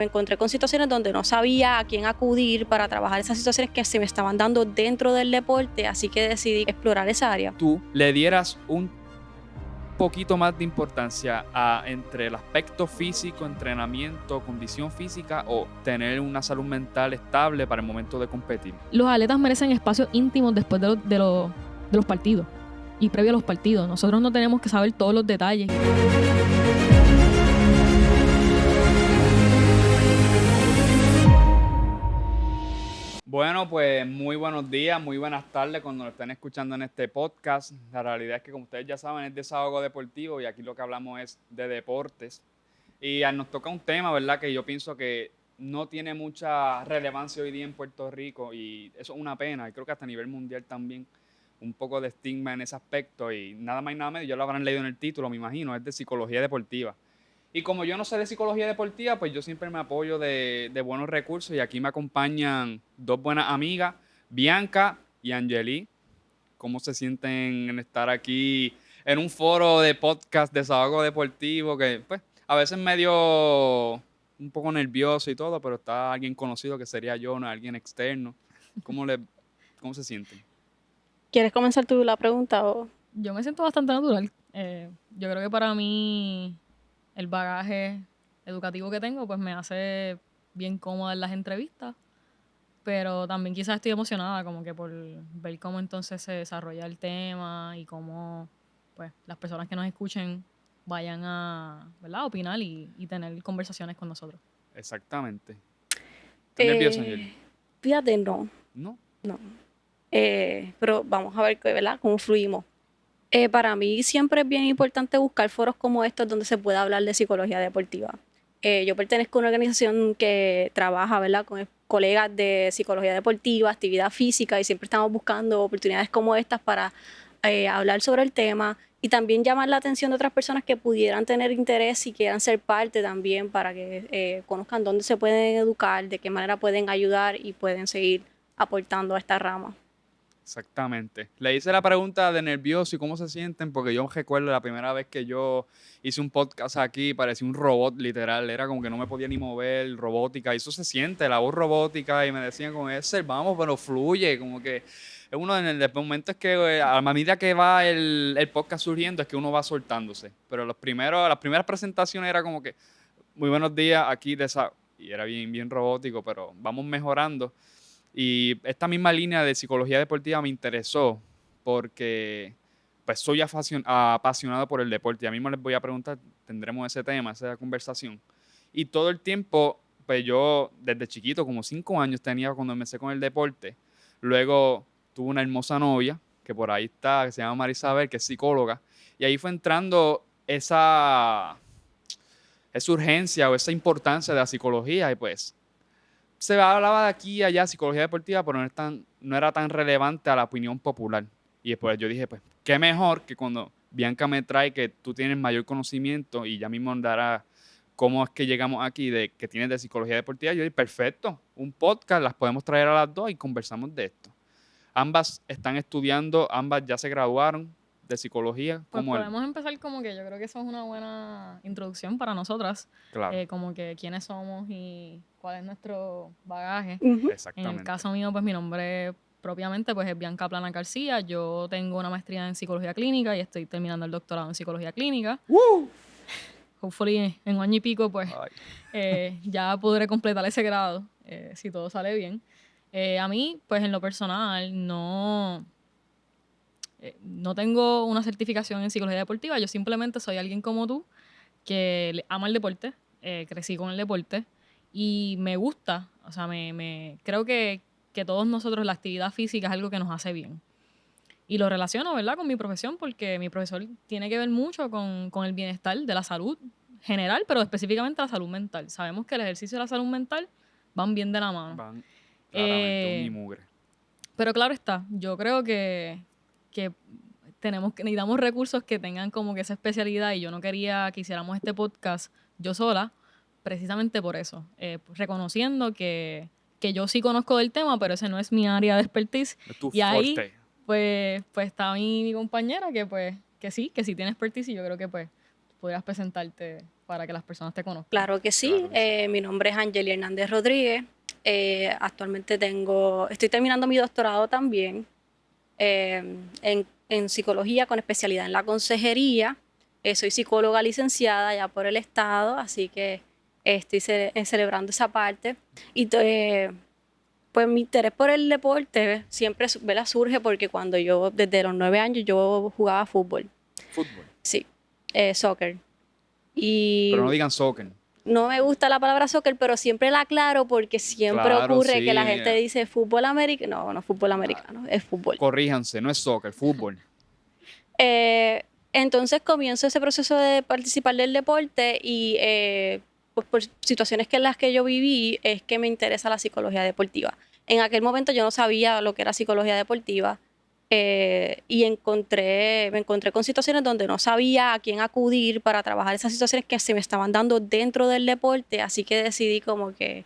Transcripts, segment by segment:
Me encontré con situaciones donde no sabía a quién acudir para trabajar esas situaciones que se me estaban dando dentro del deporte, así que decidí explorar esa área. Tú le dieras un poquito más de importancia entre el aspecto físico, entrenamiento, condición física o tener una salud mental estable para el momento de competir. Los atletas merecen espacios íntimos después de los partidos y previo a los partidos. Nosotros no tenemos que saber todos los detalles. Bueno, pues muy buenos días, muy buenas tardes cuando nos estén escuchando en este podcast. La realidad es que, como ustedes ya saben, es Desahogo Deportivo y aquí lo que hablamos es de deportes. Y nos toca un tema, ¿verdad?, que yo pienso que no tiene mucha relevancia hoy día en Puerto Rico y eso es una pena. Y creo que hasta a nivel mundial también un poco de estigma en ese aspecto y nada más y nada menos, ya lo habrán leído en el título, me imagino, es de psicología deportiva. Y como yo no sé de psicología deportiva, pues yo siempre me apoyo de buenos recursos y aquí me acompañan dos buenas amigas, Bianca y Angeli. ¿Cómo se sienten en estar aquí en un foro de podcast de Desahogo Deportivo? Que pues a veces medio un poco nervioso y todo, pero está alguien conocido que sería yo, no alguien externo. ¿Cómo, cómo se sienten? ¿Quieres comenzar tú la pregunta o...? Yo me siento bastante natural. Yo creo que para mí el bagaje educativo que tengo pues me hace bien cómoda en las entrevistas, pero también quizás estoy emocionada como que por ver cómo entonces se desarrolla el tema y cómo pues las personas que nos escuchen vayan a, ¿verdad?, opinar y tener conversaciones con nosotros. Exactamente. ¿Estás nerviosa, Angeli? Fíjate, no. ¿No? Pero vamos a ver, ¿verdad?, cómo fluimos. Para mí siempre es bien importante buscar foros como estos donde se pueda hablar de psicología deportiva. Yo pertenezco a una organización que trabaja, ¿verdad?, con colegas de psicología deportiva, actividad física, y siempre estamos buscando oportunidades como estas para hablar sobre el tema y también llamar la atención de otras personas que pudieran tener interés y quieran ser parte también para que conozcan dónde se pueden educar, de qué manera pueden ayudar y pueden seguir aportando a esta rama. Exactamente. Le hice la pregunta de nervioso y cómo se sienten, porque yo recuerdo la primera vez que yo hice un podcast aquí, parecía un robot literal, era como que no me podía ni mover, robótica, y eso se siente, la voz robótica, y me decían como ese, vamos, pero fluye, como que es uno de los momentos que a medida que va el podcast surgiendo es que uno va soltándose, pero las primeras presentaciones era como que, muy buenos días, aquí de esa, y era bien, bien robótico, pero vamos mejorando. Y esta misma línea de psicología deportiva me interesó porque pues soy apasionado por el deporte y a mí me les voy a preguntar, tendremos ese tema, esa conversación. Y todo el tiempo, pues yo desde chiquito, como 5 años tenía cuando empecé con el deporte. Luego tuve una hermosa novia, que por ahí está, que se llama Marisabel, que es psicóloga. Y ahí fue entrando esa urgencia o esa importancia de la psicología y pues se hablaba de aquí y allá psicología deportiva, pero no era tan relevante a la opinión popular. Y después yo dije, pues, qué mejor que cuando Bianca me trae que tú tienes mayor conocimiento y ya mismo dará cómo es que llegamos aquí, de que tienes de psicología deportiva. Yo dije, perfecto, un podcast, las podemos traer a las dos y conversamos de esto. Ambas están estudiando, ambas ya se graduaron de psicología. Pues Como podemos empezar como que yo creo que eso es una buena introducción para nosotras, Claro, como que quiénes somos y cuál es nuestro bagaje. Ujú. En el exactamente. caso mío, pues mi nombre propiamente pues es Bianca Plana García. Yo tengo una maestría en psicología clínica y estoy terminando el doctorado en psicología clínica. Hopefully en un año y pico pues ya podré completar ese grado si todo sale bien. A mí pues en lo personal no tengo una certificación en psicología deportiva, yo simplemente soy alguien como tú que ama el deporte, crecí con el deporte y me gusta, o sea, creo que todos nosotros la actividad física es algo que nos hace bien. Y lo relaciono, ¿verdad?, con mi profesión, porque mi profesor tiene que ver mucho con el bienestar de la salud general, pero específicamente la salud mental. Sabemos que el ejercicio y la salud mental van bien de la mano. Van claramente un y mugre. Pero claro está, yo creo que necesitamos recursos que tengan como que esa especialidad y yo no quería que hiciéramos este podcast yo sola, precisamente por eso, reconociendo que yo sí conozco del tema, pero ese no es mi área de expertise. Es tu Y ahí, forte. pues está mi compañera que sí tiene expertise y yo creo que pues pudieras presentarte para que las personas te conozcan. Claro que sí. Claro que Mi nombre es Angeli Hernández Rodríguez. Actualmente estoy terminando mi doctorado también en psicología con especialidad en la consejería. Soy psicóloga licenciada ya por el Estado, así que estoy celebrando esa parte. Y pues mi interés por el deporte siempre ¿verdad? Surge porque cuando desde los 9 años, yo jugaba fútbol. Fútbol. Sí, soccer. Y Pero no digan soccer. no me gusta la palabra soccer, pero siempre la aclaro porque siempre Claro, ocurre que sí, la gente mira. dice fútbol americano. No, no fútbol americano, es fútbol. Corríjanse, no es soccer, fútbol. Eh, entonces comienzo ese proceso de participar del deporte y pues por situaciones en las que yo viví es que me interesa la psicología deportiva. En aquel momento yo no sabía lo que era psicología deportiva y me encontré con situaciones donde no sabía a quién acudir para trabajar esas situaciones que se me estaban dando dentro del deporte, así que decidí como que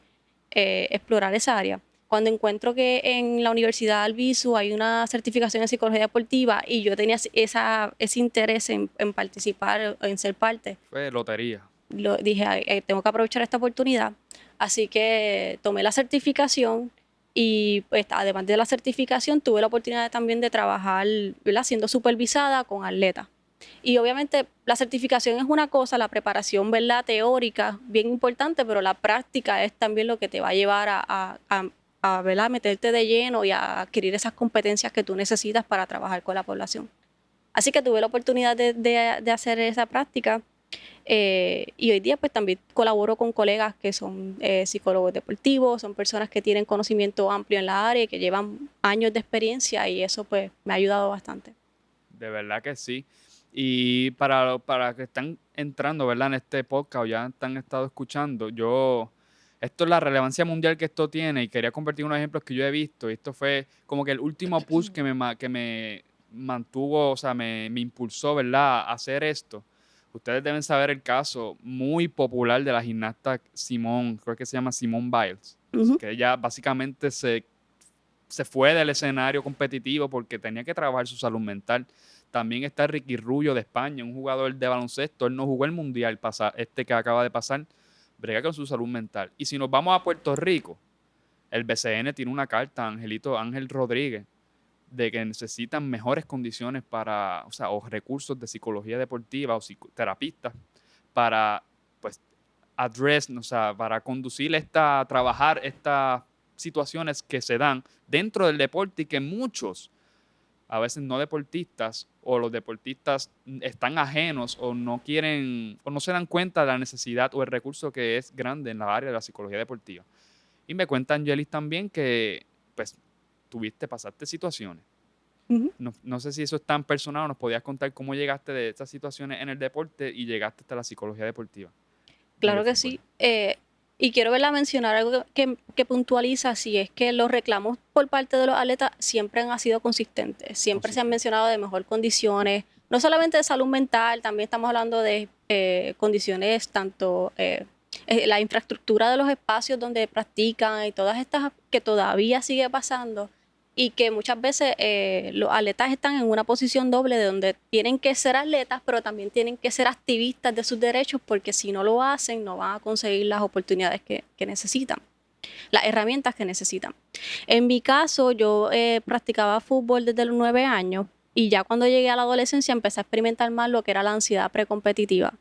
explorar esa área. Cuando encuentro que en la Universidad Albizu hay una certificación en psicología deportiva y yo tenía ese interés en participar, en ser parte, Fue lotería. dije, "Ay, tengo que aprovechar esta oportunidad". Así que tomé la certificación y pues, además de la certificación tuve la oportunidad también de trabajar, ¿verdad? Siendo supervisada con atletas. Y obviamente la certificación es una cosa, la preparación, ¿verdad? Teórica, bien importante, pero la práctica es también lo que te va a llevar ¿verdad? Meterte de lleno y a adquirir esas competencias que tú necesitas para trabajar con la población. Así que tuve la oportunidad de hacer esa práctica y hoy día pues también colaboro con colegas que son psicólogos deportivos, son personas que tienen conocimiento amplio en la área y que llevan años de experiencia y eso pues me ha ayudado bastante. De verdad que sí. Y para que están entrando, ¿verdad? En este podcast o ya han estado escuchando, esto es la relevancia mundial que esto tiene y quería compartir unos ejemplos que yo he visto. Y esto fue como que el último push que me mantuvo, o sea, me impulsó, ¿verdad? A hacer esto. Ustedes deben saber el caso muy popular de la gimnasta Simone, creo que se llama Simone Biles, Ujú. que ella básicamente se fue del escenario competitivo porque tenía que trabajar su salud mental. También está Ricky Rubio de España, un jugador de baloncesto. Él no jugó el mundial este que acaba de pasar, brega con su salud mental. Y si nos vamos a Puerto Rico, el BCN tiene una carta a Angelito Ángel Rodríguez de que necesitan mejores condiciones para, o sea, o recursos de psicología deportiva o psicoterapistas para, pues, o sea, para trabajar estas situaciones que se dan dentro del deporte y que muchos, a veces no deportistas, o los deportistas están ajenos o no quieren, o no se dan cuenta de la necesidad o el recurso que es grande en la área de la psicología deportiva. Y me cuenta Angelis también que, pues, pasaste situaciones. Ujú. No sé si eso es tan personal o nos podías contar cómo llegaste de estas situaciones en el deporte y llegaste hasta la psicología deportiva en el Claro que fútbol. sí. Y quiero verla mencionar algo que puntualiza, si es que los reclamos por parte de los atletas siempre han sido consistentes, siempre se han Consistente. mencionado de mejor condiciones, no solamente de salud mental, también estamos hablando de condiciones tanto la infraestructura de los espacios donde practican y todas estas que todavía sigue pasando y que muchas veces los atletas están en una posición doble de donde tienen que ser atletas, pero también tienen que ser activistas de sus derechos porque si no lo hacen no van a conseguir las oportunidades que necesitan, las herramientas que necesitan. En mi caso, yo practicaba fútbol desde los 9 años y ya cuando llegué a la adolescencia empecé a experimentar más lo que era la ansiedad precompetitiva.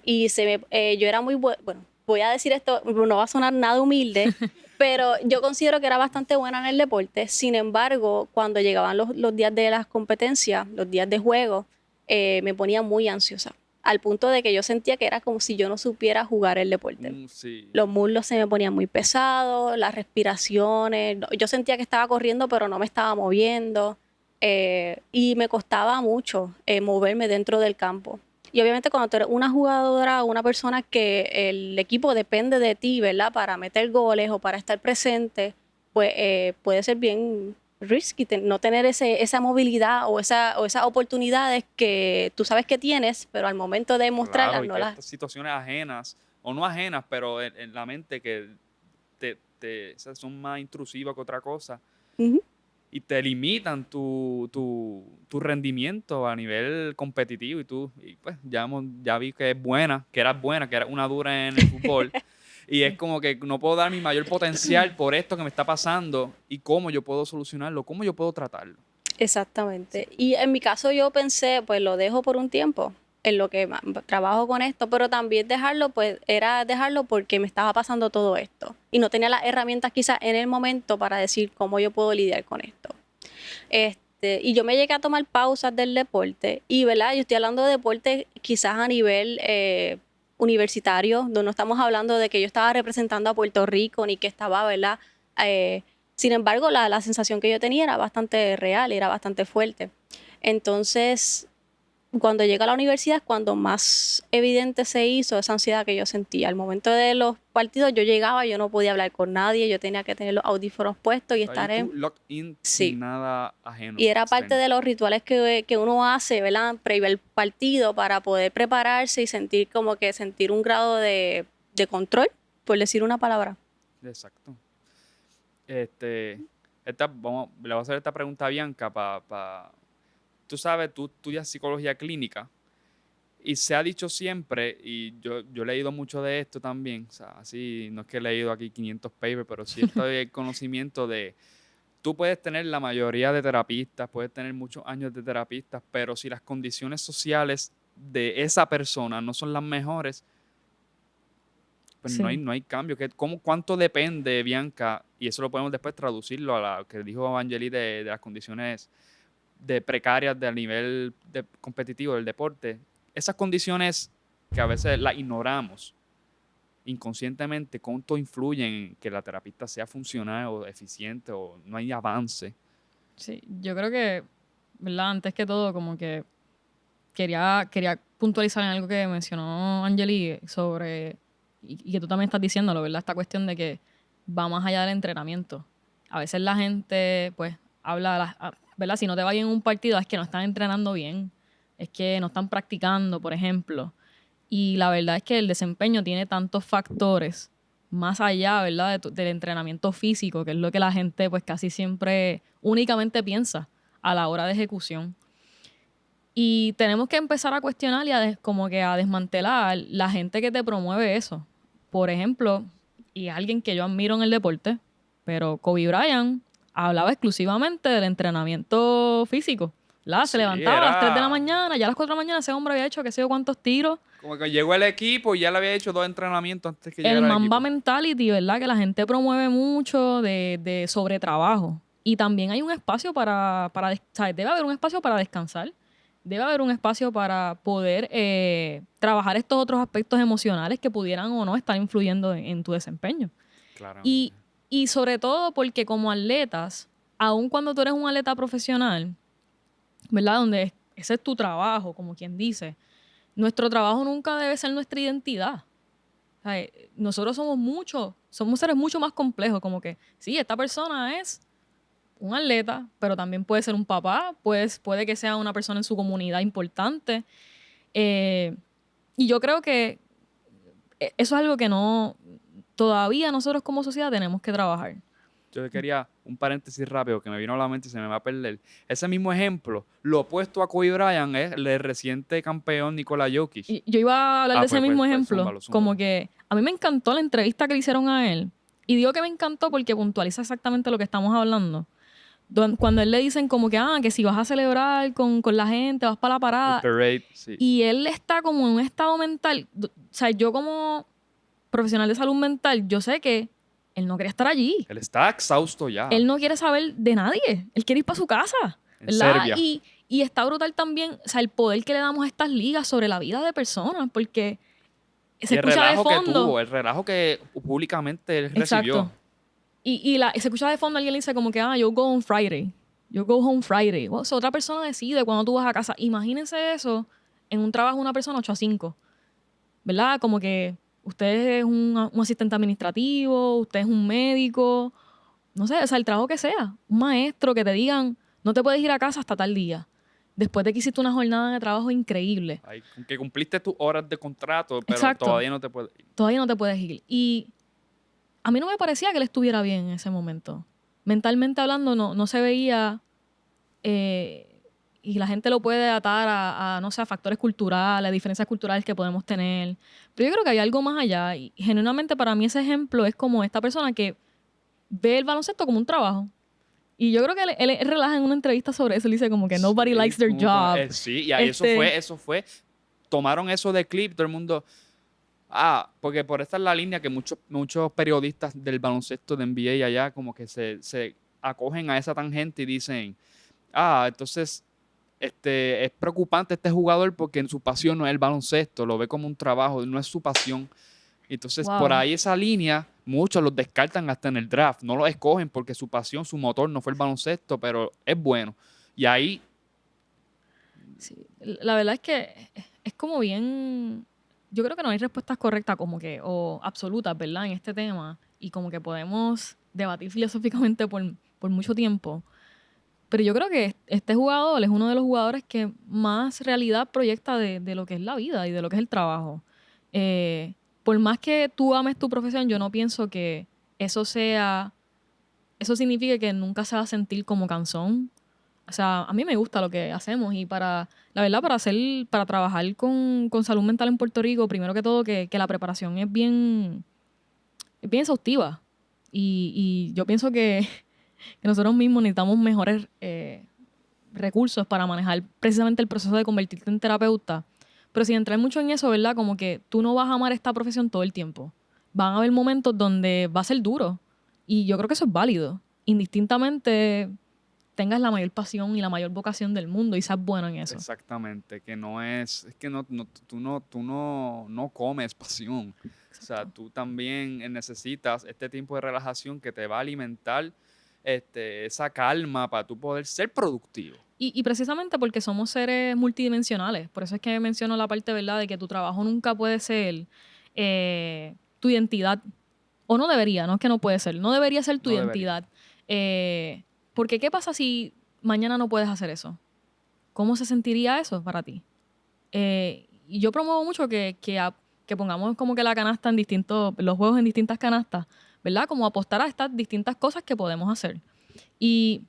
Y yo era bueno, voy a decir esto, no va a sonar nada humilde, pero yo considero que era bastante buena en el deporte. Sin embargo, cuando llegaban los días de las competencias, los días de juego, me ponía muy ansiosa, al punto de que yo sentía que era como si yo no supiera jugar el deporte. Sí. Los muslos se me ponían muy pesados, las respiraciones, yo sentía que estaba corriendo, pero no me estaba moviendo, y me costaba mucho moverme dentro del campo. Y obviamente cuando tú eres una jugadora o una persona que el equipo depende de ti, ¿verdad? Para meter goles o para estar presente, pues puede ser bien risky no tener esa movilidad o esas oportunidades que tú sabes que tienes, pero al momento de mostrarlas Claro, y no que las... estas situaciones ajenas, o no ajenas, pero en la mente que o sea, son más intrusivas que otra cosa, Ujú. y te limitan tu rendimiento a nivel competitivo y pues ya vi que eras buena, que eras una dura en el fútbol. Y es Sí. como que no puedo dar mi mayor potencial por esto que me está pasando y cómo yo puedo solucionarlo, cómo yo puedo tratarlo. Exactamente. Y en mi caso yo pensé, pues lo dejo por un tiempo, en lo que trabajo con esto, pero también dejarlo, pues era dejarlo porque me estaba pasando todo esto y no tenía las herramientas quizás en el momento para decir cómo yo puedo lidiar con esto. Y yo me llegué a tomar pausas del deporte y, ¿verdad? Yo estoy hablando de deporte quizás a nivel universitario, donde no estamos hablando de que yo estaba representando a Puerto Rico ni que estaba, ¿verdad? Eh, Sin embargo, la sensación que yo tenía era bastante real, era bastante fuerte. Entonces, cuando llegué a la universidad es cuando más evidente se hizo esa ansiedad que yo sentía. Al momento de los partidos yo llegaba, yo no podía hablar con nadie, yo tenía que tener los audífonos puestos y Ahí estar tú en... locked in Sí. sin nada ajeno, Y era parte externo. de los rituales que uno hace, ¿verdad? Previo al partido para poder prepararse y sentir como que sentir un grado de control, por decir una palabra. Exacto. Le voy a hacer esta pregunta a Bianca tú sabes, tú estudias psicología clínica y se ha dicho siempre, y yo he leído mucho de esto también, o sea, así, no es que he leído aquí 500 papers, pero sí estoy el conocimiento de, tú puedes tener la mayoría de terapistas, puedes tener muchos años de terapistas, pero si las condiciones sociales de esa persona no son las mejores, pues no hay, Sí. no hay cambio. ¿Cuánto depende, Bianca? Y eso lo podemos después traducirlo a lo que dijo Angeli de las condiciones de precarias del nivel competitivo del deporte. Esas condiciones que a veces las ignoramos inconscientemente, ¿cuánto influyen en que la terapista sea funcional o eficiente o no hay avance? Sí, yo creo que, ¿verdad? Antes que todo, como que quería puntualizar en algo que mencionó Angeli sobre, y que tú también estás diciéndolo, ¿verdad? Esta cuestión de que va más allá del entrenamiento. A veces la gente, pues, ¿verdad? Si no te va bien en un partido, es que no están entrenando bien, es que no están practicando, por ejemplo. Y la verdad es que el desempeño tiene tantos factores más allá, ¿verdad? Del entrenamiento físico, que es lo que la gente, pues, casi siempre únicamente piensa a la hora de ejecución. Y tenemos que empezar a cuestionar y como que a desmantelar la gente que te promueve eso. Por ejemplo, y alguien que yo admiro en el deporte, pero Kobe Bryant hablaba exclusivamente del entrenamiento físico. Se Sí, levantaba a las 3 de la era mañana, ya a las 4 de la mañana ese hombre había hecho qué sé yo cuántos tiros. como que llegó el equipo y ya le había hecho 2 entrenamientos antes que El llegara al Mamba equipo. Mentality, ¿verdad? Que la gente promueve mucho de sobretrabajo. Y también hay un espacio ¿sabes? Debe haber un espacio para descansar. Debe haber un espacio para poder trabajar estos otros aspectos emocionales que pudieran o no estar influyendo en tu desempeño. Claramente. Y, y sobre todo porque como atletas, aun cuando tú eres un atleta profesional, ¿verdad? Donde ese es tu trabajo, como quien dice, nuestro trabajo nunca debe ser nuestra identidad. O sea, nosotros somos seres mucho más complejos, como que sí, esta persona es un atleta, pero también puede ser un papá, puede que sea una persona en su comunidad importante. Eh, y yo creo que eso es algo que todavía nosotros como sociedad tenemos que trabajar. Yo quería un paréntesis rápido que me vino a la mente y se me va a perder. Ese mismo ejemplo, lo opuesto a Kobe Bryant es el reciente campeón Nikola Jokic. Y yo iba a hablar de ese mismo Pues ejemplo, zúmbalo, como zúmbalo. que a mí me encantó la entrevista que le hicieron a él. Y digo que me encantó porque puntualiza exactamente lo que estamos hablando. Cuando él le dicen como que si vas a celebrar con la gente, vas para la El parada. parade, sí. Y él está como en un estado mental. O sea, yo como profesional de salud mental, yo sé que él no quiere estar allí. Él está exhausto ya, Él no quiere saber de nadie. Él quiere ir para su casa, en ¿verdad? Serbia. Y está brutal también, o sea, el poder que le damos a estas ligas sobre la vida de personas, porque se Y el escucha de relajo que fondo. tuvo, el relajo que públicamente él recibió. Exacto. Se escucha de fondo alguien le dice como que, you go on Friday. You go home Friday. O sea, otra persona decide cuando tú vas a casa. Imagínense eso en un trabajo de una persona 8 a 5. ¿Verdad? Como que usted es un asistente administrativo, usted es un médico, no sé, o sea, el trabajo que sea. Un maestro que te digan, no te puedes ir a casa hasta tal día. Después de que hiciste una jornada de trabajo increíble. Ahí, que cumpliste tus horas de contrato, pero Exacto. todavía no te puedes ir. Todavía no te puedes ir. Y a mí no me parecía que él estuviera bien en ese momento. mentalmente hablando no se veía, y la gente lo puede atar no sé, a factores culturales, a diferencias culturales que podemos tener. Pero yo creo que hay algo más allá. Y genuinamente para mí ese ejemplo es como esta persona que ve el baloncesto como un trabajo. Y yo creo que él relaja en una entrevista sobre eso. Él dice como que nobody likes their job. Sí, y ahí eso fue. Tomaron eso de clip, todo el mundo. Porque por esta es la línea que muchos periodistas del baloncesto de NBA allá como que se acogen a esa tangente y dicen, entonces es preocupante este jugador porque su pasión no es el baloncesto, lo ve como un trabajo, no es su pasión. Entonces, por Wow. ahí esa línea, muchos los descartan hasta en el draft. No los escogen porque su pasión, su motor no fue el baloncesto, pero es bueno. Y ahí, Sí, la verdad es que es como bien. Yo creo que no hay respuestas correctas como que, o absolutas, ¿verdad? En este tema. Y como que podemos debatir filosóficamente por mucho tiempo. Pero yo creo que este jugador es uno de los jugadores que más realidad proyecta de lo que es la vida y de lo que es el trabajo. Por más que tú ames tu profesión, yo no pienso que eso signifique que nunca se va a sentir como cansón. O sea, a mí me gusta lo que hacemos y la verdad, para trabajar con salud mental en Puerto Rico, primero que todo, que la preparación es bien exhaustiva. Y yo pienso que nosotros mismos necesitamos mejores recursos para manejar precisamente el proceso de convertirte en terapeuta. Pero sin entrar mucho en eso, ¿verdad? Como que tú no vas a amar esta profesión todo el tiempo. Van a haber momentos donde va a ser duro. Y yo creo que eso es válido. Indistintamente tengas la mayor pasión y la mayor vocación del mundo y seas bueno en eso. exactamente, que no es que tú no comes pasión. O sea, tú también necesitas este tiempo de relajación que te va a alimentar esa calma para tú poder ser productivo. Y precisamente porque somos seres multidimensionales. Por eso es que menciono la parte, ¿verdad?, de que tu trabajo nunca puede ser tu identidad. O no debería, no es que no puede ser. No debería ser tu No debería. identidad. Porque ¿qué pasa si mañana no puedes hacer eso? ¿Cómo se sentiría eso para ti? Y yo promuevo mucho que pongamos como que la canasta los juegos en distintas canastas, ¿verdad? Como apostar a estas distintas cosas que podemos hacer. Y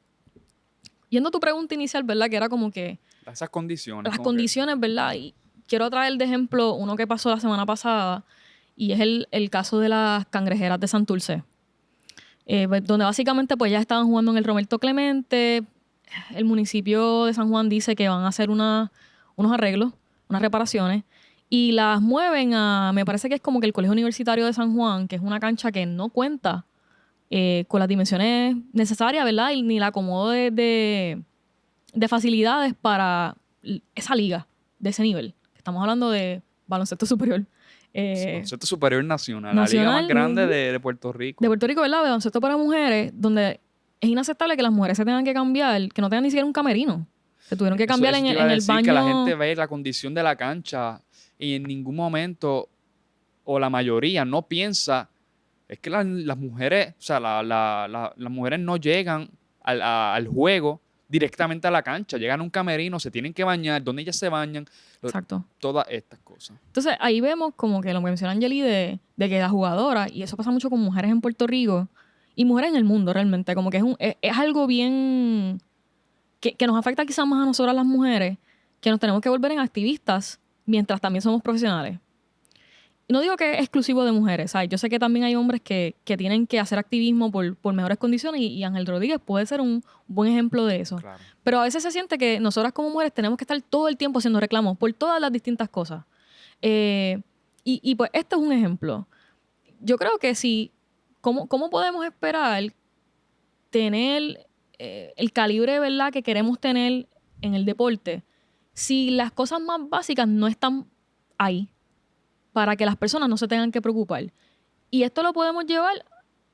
yendo a tu pregunta inicial, ¿verdad? Que era como que Esas condiciones. las como que- condiciones, ¿verdad? Y quiero traer de ejemplo uno que pasó la semana pasada y es el caso de las cangrejeras de Santurce. Donde básicamente pues ya estaban jugando en el Roberto Clemente. El municipio de San Juan dice que van a hacer unos arreglos, unas reparaciones, y las mueven me parece que es como que el Colegio Universitario de San Juan, que es una cancha que no cuenta con las dimensiones necesarias, ¿verdad? Y ni la acomodo de facilidades para esa liga de ese nivel. Estamos hablando de baloncesto superior. Baloncesto superior nacional, la liga más Nacional, grande de Puerto Rico. de Puerto Rico, ¿verdad? De baloncesto para mujeres, donde es inaceptable que las mujeres se tengan que cambiar, que no tengan ni siquiera un camerino. Se tuvieron que cambiar Eso en te el, iba a en el decir, baño. que la gente ve la condición de la cancha y en ningún momento, o la mayoría, no piensa, es que las mujeres, o sea, las mujeres no llegan al juego directamente a la cancha, llegan a un camerino, se tienen que bañar, donde ellas se bañan, Exacto. todas estas cosas. Entonces ahí vemos como que lo que menciona Angeli de que la jugadora, y eso pasa mucho con mujeres en Puerto Rico y mujeres en el mundo realmente, como que es algo bien que nos afecta quizás más a nosotras las mujeres, que nos tenemos que volver en activistas mientras también somos profesionales. Y no digo que es exclusivo de mujeres, ¿sabes? Yo sé que también hay hombres que tienen que hacer activismo por mejores condiciones y Ángel Rodríguez puede ser un buen ejemplo de eso. Claro. Pero a veces se siente que nosotras como mujeres tenemos que estar todo el tiempo haciendo reclamos por todas las distintas cosas. Y pues este es un ejemplo. Yo creo que sí, ¿cómo podemos esperar tener el calibre, ¿verdad?, que queremos tener en el deporte si las cosas más básicas no están ahí para que las personas no se tengan que preocupar? Y esto lo podemos llevar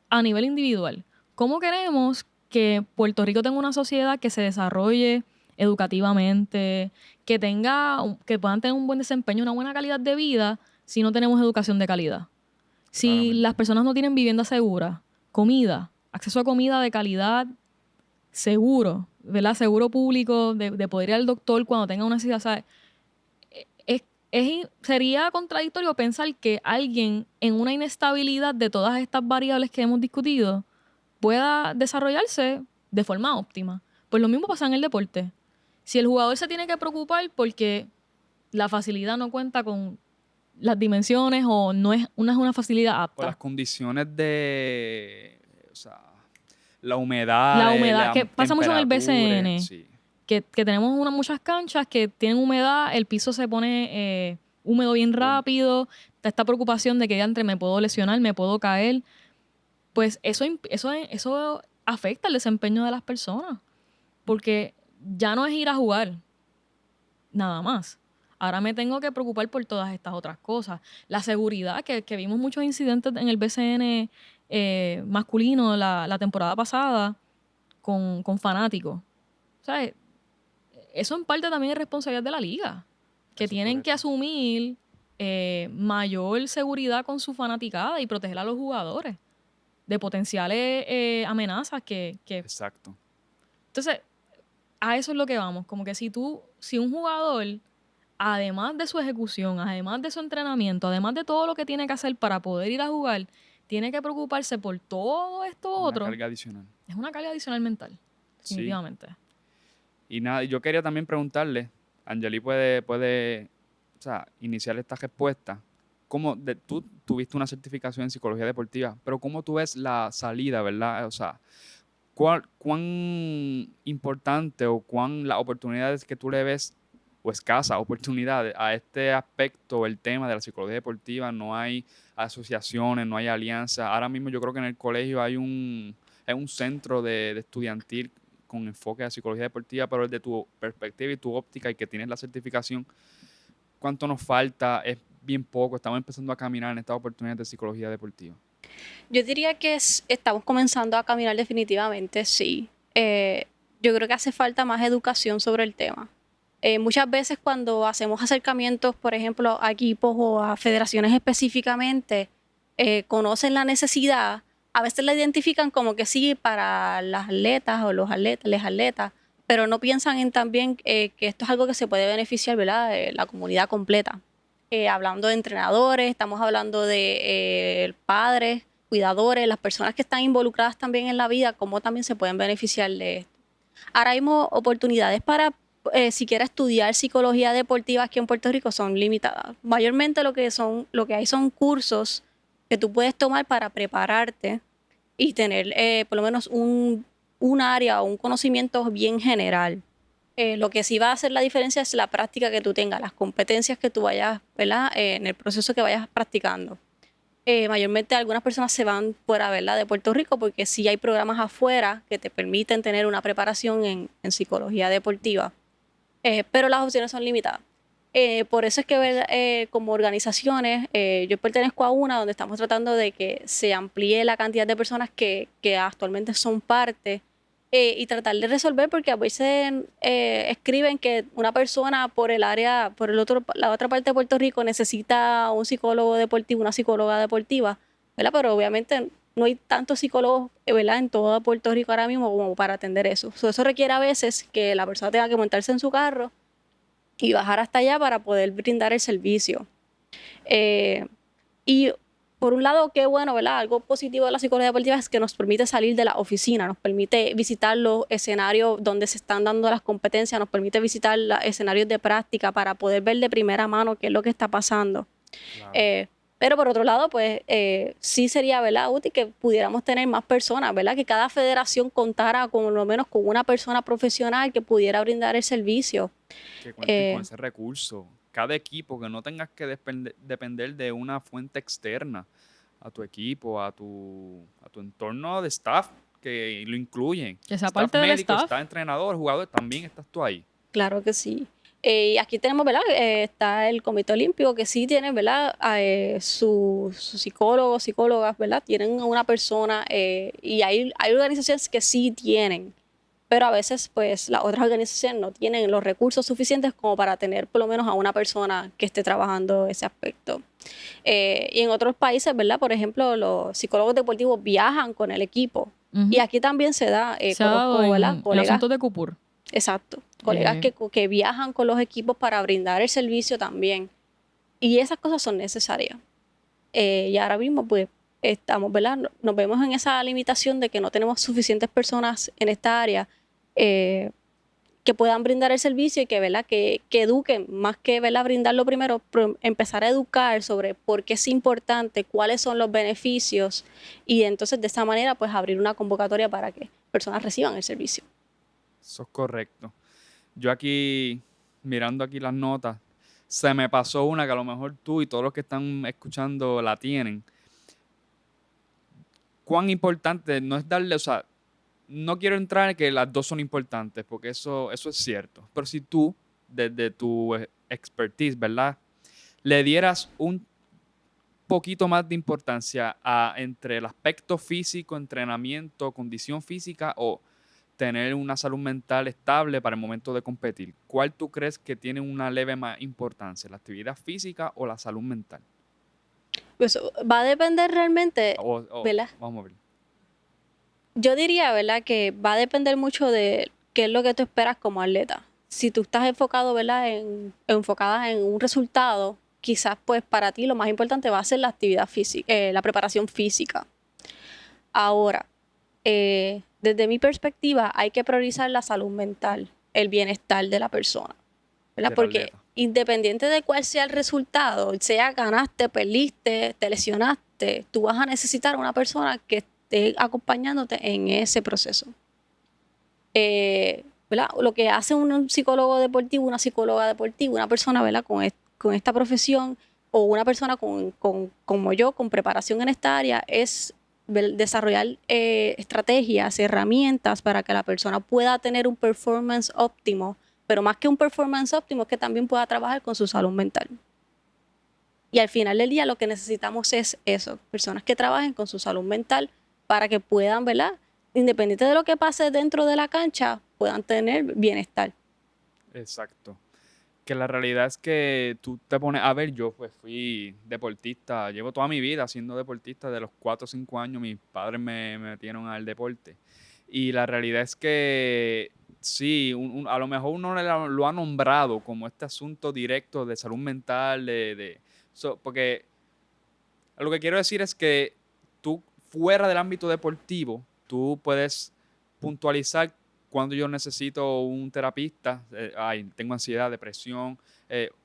a nivel individual. ¿Cómo queremos que Puerto Rico tenga una sociedad que se desarrolle educativamente, que puedan tener un buen desempeño, una buena calidad de vida si no tenemos educación de calidad? Si Claramente. las personas no tienen vivienda segura, comida, acceso a comida de calidad seguro, ¿verdad? Seguro público, de poder ir al doctor cuando tenga una necesidad. O sea, sería contradictorio pensar que alguien en una inestabilidad de todas estas variables que hemos discutido pueda desarrollarse de forma óptima. Pues lo mismo pasa en el deporte. Si el jugador se tiene que preocupar porque la facilidad no cuenta con las dimensiones o no es una facilidad Por apta. las condiciones de, o sea, la humedad, La humedad, la que pasa mucho en el temperatura, BCN, sí. que tenemos muchas canchas que tienen humedad, el piso se pone húmedo bien rápido, está esta preocupación de que diantre me puedo lesionar, me puedo caer. Pues eso afecta el desempeño de las personas, porque ya no es ir a jugar, nada más. Ahora me tengo que preocupar por todas estas otras cosas. La seguridad, que vimos muchos incidentes en el BCN masculino la temporada pasada con fanáticos. O sea, eso en parte también es responsabilidad de la liga, que Eso es tienen que correcto. asumir mayor seguridad con su fanaticada y proteger a los jugadores de potenciales amenazas que... Exacto. Entonces, a eso es lo que vamos. Como que si un jugador, además de su ejecución, además de su entrenamiento, además de todo lo que tiene que hacer para poder ir a jugar, tiene que preocuparse por todo esto Una otro, carga adicional. es una carga adicional mental, Sí. definitivamente. Y nada, yo quería también preguntarle, Angeli puede o sea, iniciar esta respuesta. Tú tuviste una certificación en psicología deportiva, pero ¿cómo tú ves la salida, verdad? O sea, ¿cuán importante o las oportunidades que tú le ves, o escasas oportunidades a este aspecto, el tema de la psicología deportiva? No hay asociaciones, no hay alianzas. Ahora mismo yo creo que en el colegio hay un centro de estudiantil con enfoque a psicología deportiva, pero desde tu perspectiva y tu óptica y que tienes la certificación, ¿cuánto nos falta? Es bien poco, estamos empezando a caminar en estas oportunidades de psicología deportiva. Yo diría que estamos comenzando a caminar definitivamente, sí. Yo creo que hace falta más educación sobre el tema. Muchas veces cuando hacemos acercamientos, por ejemplo, a equipos o a federaciones específicamente, conocen la necesidad, a veces la identifican como que sí para las atletas o los atletas, pero no piensan en también que esto es algo que se puede beneficiar, ¿verdad?, de la comunidad completa. Hablando de entrenadores, estamos hablando de padres, cuidadores, las personas que están involucradas también en la vida, cómo también se pueden beneficiar de esto. Ahora mismo oportunidades para siquiera estudiar psicología deportiva aquí en Puerto Rico son limitadas. Mayormente lo que hay son cursos que tú puedes tomar para prepararte y tener por lo menos un área o un conocimiento bien general. Lo que sí va a hacer la diferencia es la práctica que tú tengas, las competencias que tú vayas, ¿verdad?, en el proceso que vayas practicando. Mayormente algunas personas se van fuera, ¿verdad?, de Puerto Rico porque sí hay programas afuera que te permiten tener una preparación en psicología deportiva, pero las opciones son limitadas. Por eso es que como organizaciones, yo pertenezco a una donde estamos tratando de que se amplíe la cantidad de personas que actualmente son parte y tratar de resolver, porque a veces escriben que una persona por la otra parte de Puerto Rico necesita un psicólogo deportivo, una psicóloga deportiva, ¿verdad? Pero obviamente no hay tantos psicólogos, ¿verdad?, en todo Puerto Rico ahora mismo como para atender eso. Eso requiere a veces que la persona tenga que montarse en su carro y bajar hasta allá para poder brindar el servicio. Y por un lado, qué bueno, ¿verdad? Algo positivo de la psicología deportiva es que nos permite salir de la oficina, nos permite visitar los escenarios donde se están dando las competencias, nos permite visitar los escenarios de práctica para poder ver de primera mano qué es lo que está pasando. Claro. Pero por otro lado, pues sí sería, ¿verdad?, útil que pudiéramos tener más personas, ¿verdad? Que cada federación contara con lo menos con una persona profesional que pudiera brindar el servicio. Que cuenten con Eh, ese recurso. Cada equipo, que no tengas que depender de una fuente externa a tu equipo, a tu entorno de staff, que lo incluyen. Que sea Staff parte del médico, staff. staff entrenador, jugador, también estás tú ahí. Claro que sí. Y aquí tenemos, ¿verdad? Está el Comité Olímpico que sí tiene, ¿verdad?, sus psicólogos, psicólogas, ¿verdad? Tienen una persona y hay organizaciones que sí tienen, pero a veces pues las otras organizaciones no tienen los recursos suficientes como para tener por lo menos a una persona que esté trabajando ese aspecto. Y en otros países, ¿verdad? Por ejemplo, los psicólogos deportivos viajan con el equipo. Ujú. Y aquí también se da, Se ha dado conozco, ¿verdad?, en colegas. asuntos de CUPUR. Exacto. Colegas que viajan con los equipos para brindar el servicio también. Y esas cosas son necesarias. Y ahora mismo, pues, estamos, ¿verdad? Nos vemos en esa limitación de que no tenemos suficientes personas en esta área eh, que puedan brindar el servicio y que, ¿verdad? Que eduquen, más que, ¿verdad? Brindarlo primero, empezar a educar sobre por qué es importante, cuáles son los beneficios y entonces de esa manera pues abrir una convocatoria para que personas reciban el servicio. Eso es correcto. Yo aquí, mirando aquí las notas, se me pasó una que a lo mejor tú y todos los que están escuchando la tienen. ¿Cuán importante no es darle, o sea, no quiero entrar en que las dos son importantes, porque eso es cierto, pero si tú, desde tu expertise, ¿verdad? Le dieras un poquito más de importancia entre el aspecto físico, entrenamiento, condición física o tener una salud mental estable para el momento de competir. ¿Cuál tú crees que tiene una leve más importancia, la actividad física o la salud mental? Pues va a depender realmente, ¿verdad? Vamos a ver. Yo diría, ¿verdad? Que va a depender mucho de qué es lo que tú esperas como atleta. Si tú estás enfocado, ¿verdad? Enfocada en un resultado, quizás pues para ti lo más importante va a ser la actividad física, la preparación física. Ahora, desde mi perspectiva, hay que priorizar la salud mental, el bienestar de la persona, ¿verdad? Del Porque atleta. independiente de cuál sea el resultado, sea ganaste, perdiste, te lesionaste, tú vas a necesitar una persona que esté acompañándote en ese proceso. ¿Verdad? Lo que hace un psicólogo deportivo, una psicóloga deportiva, una persona, ¿verdad? Con esta profesión o una persona como yo, con preparación en esta área, es desarrollar estrategias, herramientas para que la persona pueda tener un performance óptimo, pero más que un performance óptimo es que también pueda trabajar con su salud mental. Y al final del día lo que necesitamos es eso, personas que trabajen con su salud mental para que puedan, ¿verdad? Independiente de lo que pase dentro de la cancha, puedan tener bienestar. Exacto. Que la realidad es que tú te pones, a ver, yo pues fui deportista, llevo toda mi vida siendo deportista, de los 4 o 5 años mis padres me metieron al deporte. Y la realidad es que sí, a lo mejor uno lo ha nombrado como este asunto directo de salud mental, porque lo que quiero decir es que tú fuera del ámbito deportivo, tú puedes puntualizar cuando yo necesito un terapista, tengo ansiedad, depresión,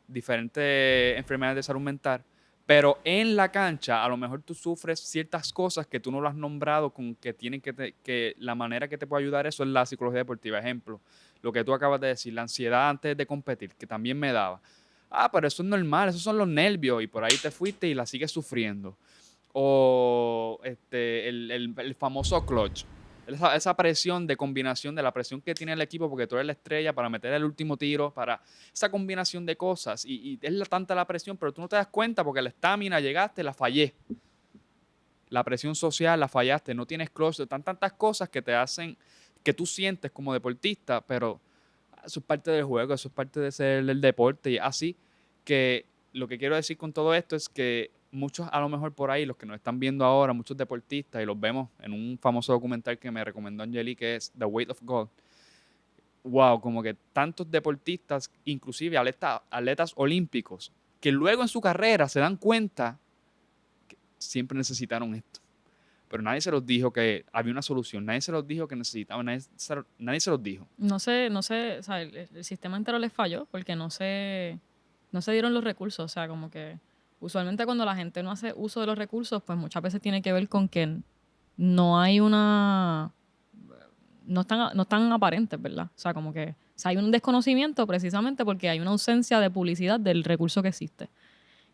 diferentes enfermedades de salud mental, pero en la cancha a lo mejor tú sufres ciertas cosas que tú no lo has nombrado con que tienen que la manera que te puede ayudar eso es la psicología deportiva. Ejemplo, lo que tú acabas de decir, la ansiedad antes de competir, que también me daba. Ah, pero eso es normal, esos son los nervios y por ahí te fuiste y la sigues sufriendo. O el famoso clutch. Esa presión de combinación de la presión que tiene el equipo porque tú eres la estrella para meter el último tiro, para esa combinación de cosas. Y es tanta la presión, pero tú no te das cuenta porque la estamina llegaste, la fallé. La presión social la fallaste, no tienes clutch, tantas cosas que te hacen, que tú sientes como deportista, pero eso es parte del juego, eso es parte de ser el deporte y así que lo que quiero decir con todo esto es que muchos a lo mejor por ahí, los que nos están viendo ahora, muchos deportistas y los vemos en un famoso documental que me recomendó Angeli que es The Weight of God. Wow, como que tantos deportistas, inclusive atletas olímpicos, que luego en su carrera se dan cuenta que siempre necesitaron esto. Pero nadie se los dijo que había una solución, nadie se los dijo que necesitaban, nadie se los dijo. No sé, o sea, el sistema entero les falló porque no se dieron los recursos. O sea, como que usualmente cuando la gente no hace uso de los recursos, pues muchas veces tiene que ver con que no hay no están aparentes, ¿verdad? O sea, como que o sea, hay un desconocimiento precisamente porque hay una ausencia de publicidad del recurso que existe.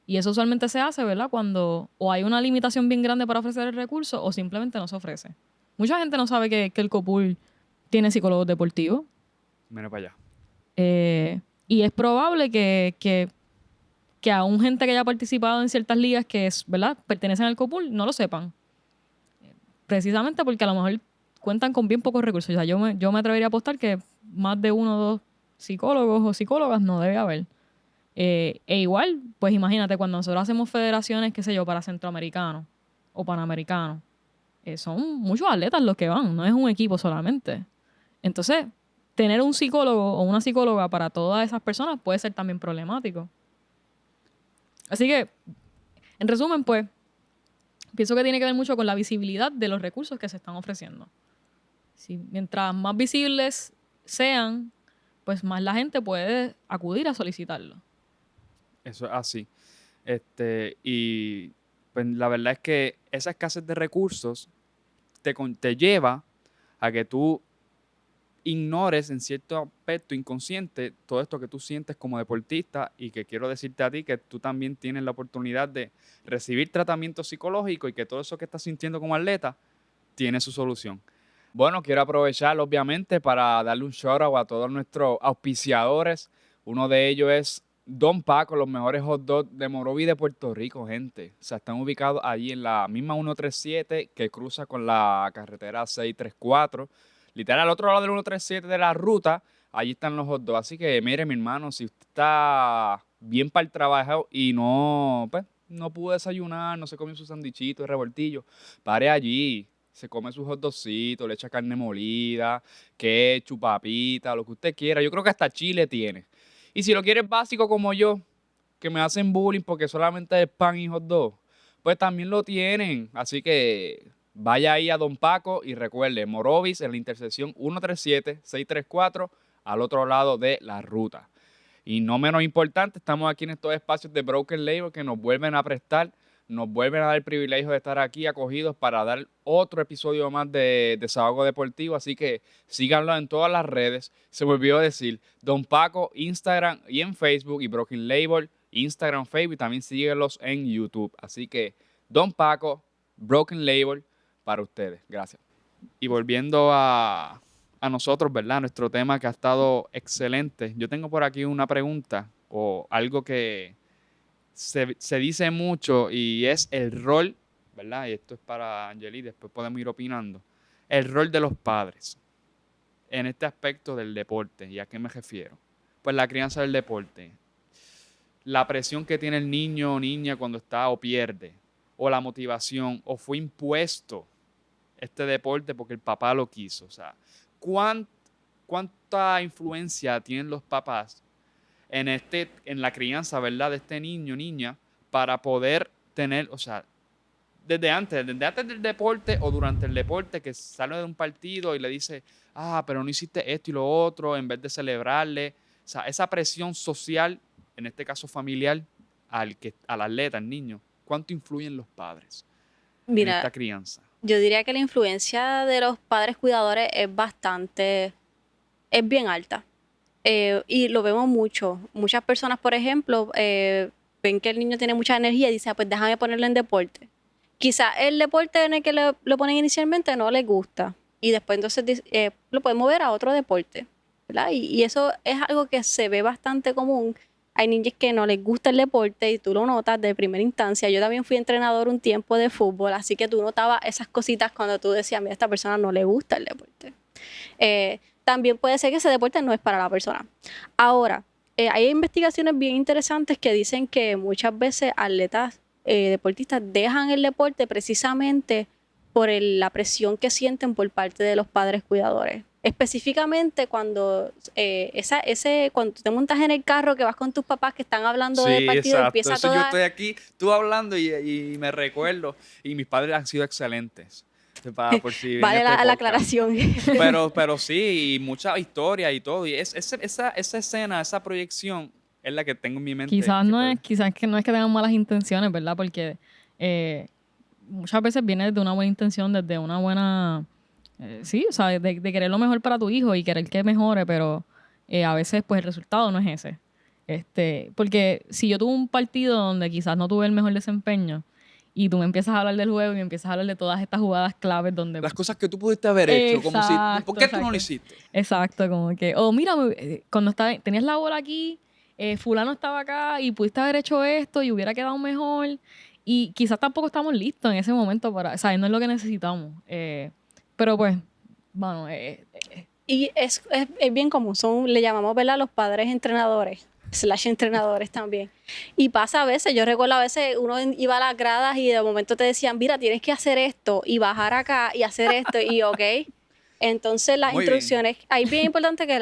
Y eso usualmente se hace, ¿verdad? Cuando o hay una limitación bien grande para ofrecer el recurso o simplemente no se ofrece. Mucha gente no sabe que el COPUL tiene psicólogos deportivos. Mira para allá. Y es probable que aún gente que haya participado en ciertas ligas que ¿verdad? Pertenecen al COPUL no lo sepan. Precisamente porque a lo mejor cuentan con bien pocos recursos. O sea, yo me atrevería a apostar que más de 1 o 2 psicólogos o psicólogas no debe haber. E igual, pues imagínate, cuando nosotros hacemos federaciones, qué sé yo, para centroamericanos o panamericanos, son muchos atletas los que van, no es un equipo solamente. Entonces, tener un psicólogo o una psicóloga para todas esas personas puede ser también problemático. Así que, en resumen, pues, pienso que tiene que ver mucho con la visibilidad de los recursos que se están ofreciendo. Sí, mientras más visibles sean, pues más la gente puede acudir a solicitarlo. Eso es así. Y pues la verdad es que esa escasez de recursos te lleva a que tú ignores en cierto aspecto inconsciente todo esto que tú sientes como deportista, y que quiero decirte a ti que tú también tienes la oportunidad de recibir tratamiento psicológico, y que todo eso que estás sintiendo como atleta tiene su solución. Bueno, quiero aprovechar obviamente para darle un shout out a todos nuestros auspiciadores. Uno de ellos es Don Paco, los mejores hot dogs de Morovi de Puerto Rico, gente. O sea, están ubicados allí en la misma 137 que cruza con la carretera 634. Literal, al otro lado del 137 de la ruta, allí están los hot dogs. Así que, mire, mi hermano, si usted está bien para el trabajo y no, pues, no pudo desayunar, no se comió su sandwichito de revoltillo, pare allí. Se come sus hot dogcitos, le echa carne molida, ketchup, papita, lo que usted quiera. Yo creo que hasta chile tiene. Y si lo quieres básico como yo, que me hacen bullying porque solamente es pan y hot dog, pues también lo tienen. Así que vaya ahí a Don Paco y recuerde, Morovis en la intersección 137-634 al otro lado de la ruta. Y no menos importante, estamos aquí en estos espacios de Broken Label que nos vuelven a prestar, nos vuelven a dar el privilegio de estar aquí acogidos para dar otro episodio más de Desahogo Deportivo. Así que síganlo en todas las redes. Se me olvidó decir, Don Paco, Instagram y en Facebook, y Broken Label, Instagram, Facebook, y también síguelos en YouTube. Así que Don Paco, Broken Label, para ustedes. Gracias. Y volviendo a nosotros, ¿verdad? Nuestro tema que ha estado excelente. Yo tengo por aquí una pregunta o algo que se dice mucho, y es el rol, ¿verdad? Y esto es para Angeli, después podemos ir opinando. El rol de los padres en este aspecto del deporte. ¿Y a qué me refiero? Pues la crianza del deporte. La presión que tiene el niño o niña cuando está o pierde. O la motivación. O fue impuesto este deporte porque el papá lo quiso. O sea, ¿cuánta influencia tienen los papás en la crianza, ¿verdad? De este niño, niña, para poder tener, o sea, desde antes del deporte o durante el deporte, que sale de un partido y le dice, pero no hiciste esto y lo otro, en vez de celebrarle. O sea, esa presión social, en este caso familiar, al atleta, al niño, ¿cuánto influyen los padres en esta Mira, crianza? yo diría que la influencia de los padres cuidadores es bien alta. Y lo vemos mucho. Muchas personas, por ejemplo, ven que el niño tiene mucha energía y dicen, pues déjame ponerlo en deporte. Quizá el deporte en el que lo ponen inicialmente no les gusta, y después entonces lo pueden mover a otro deporte, ¿verdad? Y eso es algo que se ve bastante común. Hay niños que no les gusta el deporte y tú lo notas de primera instancia. Yo también fui entrenador un tiempo de fútbol, así que tú notabas esas cositas cuando tú decías, mira, a esta persona no le gusta el deporte. También puede ser que ese deporte no es para la persona. Ahora, hay investigaciones bien interesantes que dicen que muchas veces atletas, deportistas dejan el deporte precisamente por la presión que sienten por parte de los padres cuidadores. Específicamente cuando cuando te montas en el carro que vas con tus papás que están hablando de partido, empieza Eso yo toda... estoy aquí, tú hablando y me recuerdo. Y mis padres han sido excelentes. Por si ven Vale este la podcast. aclaración. Pero sí, y mucha historia y todo. Y esa escena, esa proyección es la que tengo en mi mente. Quizás que no es que tengan malas intenciones, ¿verdad? Porque muchas veces viene desde una buena intención, desde una buena... sí, o sea, de querer lo mejor para tu hijo y querer que mejore, pero a veces pues el resultado no es ese. Porque si yo tuve un partido donde quizás no tuve el mejor desempeño y tú me empiezas a hablar del juego y me empiezas a hablar de todas estas jugadas claves donde... Las cosas que tú pudiste haber hecho, como si... ¿Por qué tú no lo exacto. hiciste? Exacto, como que, mira, cuando tenías la bola aquí, fulano estaba acá y pudiste haber hecho esto y hubiera quedado mejor. Y quizás tampoco estamos listos en ese momento para, o sea, no es lo que necesitamos. Pero pues, bueno, Y es bien común, le llamamos, ¿verdad?, los padres entrenadores, /entrenadores también. Y pasa a veces, yo recuerdo a veces uno iba a las gradas y de momento te decían, mira, tienes que hacer esto y bajar acá y hacer esto y ok. Entonces las Muy instrucciones, ahí es bien importante que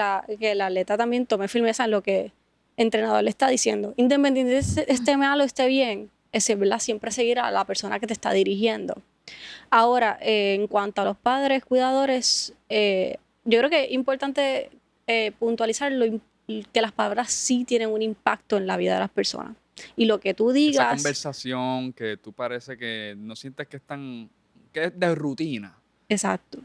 el atleta también tome firmeza en lo que el entrenador le está diciendo. Independientemente esté mal o esté bien, ¿verdad? Siempre seguir a la persona que te está dirigiendo. Ahora, en cuanto a los padres, cuidadores, yo creo que es importante puntualizar que las palabras sí tienen un impacto en la vida de las personas. Y lo que tú Esa digas, conversación que tú parece que no sientes que que es de rutina. exacto.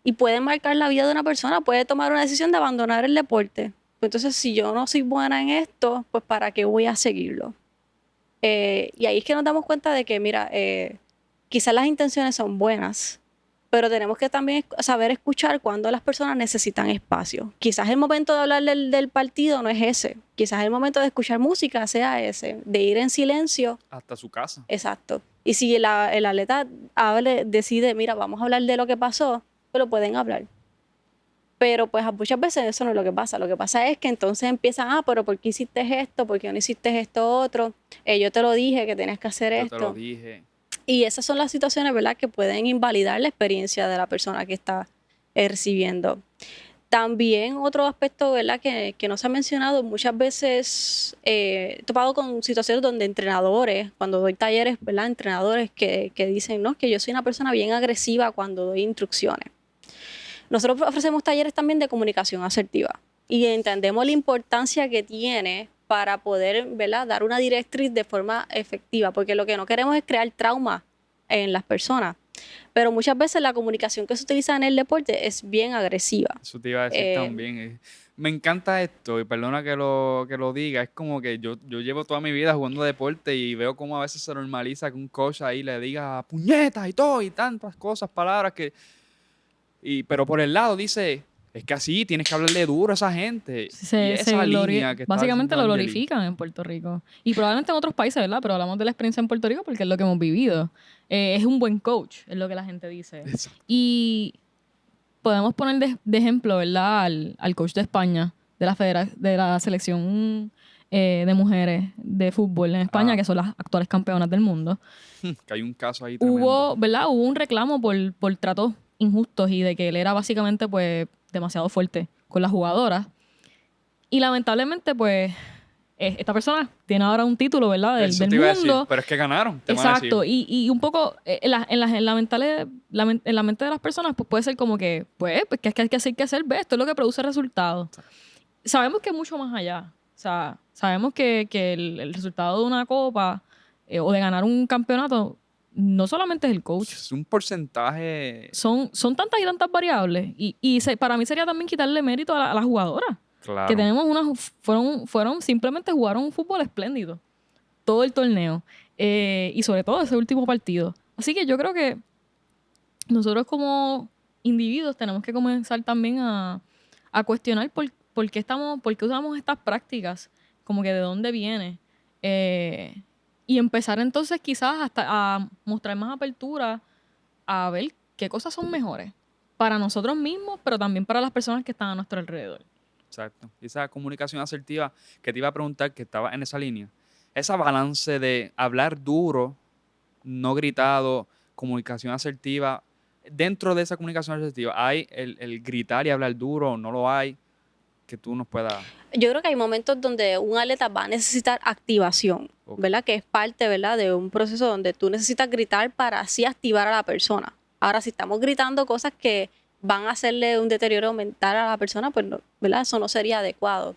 Y pueden marcar la vida de una persona, puede tomar una decisión de abandonar el deporte. Entonces, si yo no soy buena en esto, pues ¿para qué voy a seguirlo? Y ahí es que nos damos cuenta de que, mira, quizás las intenciones son buenas, pero tenemos que también saber escuchar cuando las personas necesitan espacio. Quizás el momento de hablar del partido no es ese. Quizás el momento de escuchar música sea ese, de ir en silencio. Hasta su casa. Exacto. Y si el atleta decide, mira, vamos a hablar de lo que pasó, pues lo pueden hablar. Pero pues muchas veces eso no es lo que pasa. Lo que pasa es que entonces empiezan, pero ¿por qué hiciste esto? ¿Por qué no hiciste esto otro? Yo te lo dije que tenías que hacer Yo esto. te lo dije. Y esas son las situaciones, ¿verdad?, que pueden invalidar la experiencia de la persona que está recibiendo. También otro aspecto, ¿verdad?, que no se ha mencionado, muchas veces he topado con situaciones donde entrenadores, cuando doy talleres, ¿verdad?, entrenadores que dicen, no, que yo soy una persona bien agresiva cuando doy instrucciones. Nosotros ofrecemos talleres también de comunicación asertiva y entendemos la importancia que tiene para poder, ¿verdad?, dar una directriz de forma efectiva, porque lo que no queremos es crear trauma en las personas. Pero muchas veces la comunicación que se utiliza en el deporte es bien agresiva. Eso te iba a decir también. Me encanta esto, y perdona que lo diga, es como que yo llevo toda mi vida jugando deporte y veo cómo a veces se normaliza que un coach ahí le diga puñetas y todo y tantas cosas, palabras que... pero por el lado dice, es que así tienes que hablarle duro a esa gente. Y esa línea que está básicamente diciendo lo Angeli. glorifican en Puerto Rico. Y probablemente en otros países, ¿verdad? Pero hablamos de la experiencia en Puerto Rico porque es lo que hemos vivido. Es un buen coach, es lo que la gente dice. Exacto. Y podemos poner de ejemplo, ¿verdad?, al coach de España, de la selección de mujeres de fútbol en España, que son las actuales campeonas del mundo. Que hay un caso ahí tremendo. Hubo un reclamo por tratos injustos y de que él era básicamente pues demasiado fuerte con las jugadoras. Y lamentablemente pues esta persona tiene ahora un título, ¿verdad?, Eso del te iba a decir, mundo. pero es que ganaron, te van a Exacto. decir. Y un poco en la mente de las personas pues puede ser como que pues que hay que hacer, ve, esto es lo que produce resultados. Sabemos que es mucho más allá. O sea, sabemos que el resultado de una copa o de ganar un campeonato no solamente es el coach. Es un porcentaje... Son tantas y tantas variables. Para mí sería también quitarle mérito a la jugadora. Claro. Que tenemos simplemente jugaron un fútbol espléndido. Todo el torneo. Y sobre todo ese último partido. Así que yo creo que nosotros como individuos tenemos que comenzar también a cuestionar por qué usamos estas prácticas, como que de dónde viene. Y empezar entonces quizás hasta a mostrar más apertura a ver qué cosas son mejores para nosotros mismos, pero también para las personas que están a nuestro alrededor. Exacto. Y esa comunicación asertiva que te iba a preguntar, que estaba en esa línea. Esa balance de hablar duro, no gritado, comunicación asertiva. Dentro de esa comunicación asertiva, ¿hay el gritar y hablar duro o no lo hay? Que tú nos puedas... Yo creo que hay momentos donde un atleta va a necesitar activación, Ok. ¿verdad? Que es parte, ¿verdad?, de un proceso donde tú necesitas gritar para así activar a la persona. Ahora, si estamos gritando cosas que van a hacerle un deterioro mental a la persona, pues, no, ¿verdad?, eso no sería adecuado.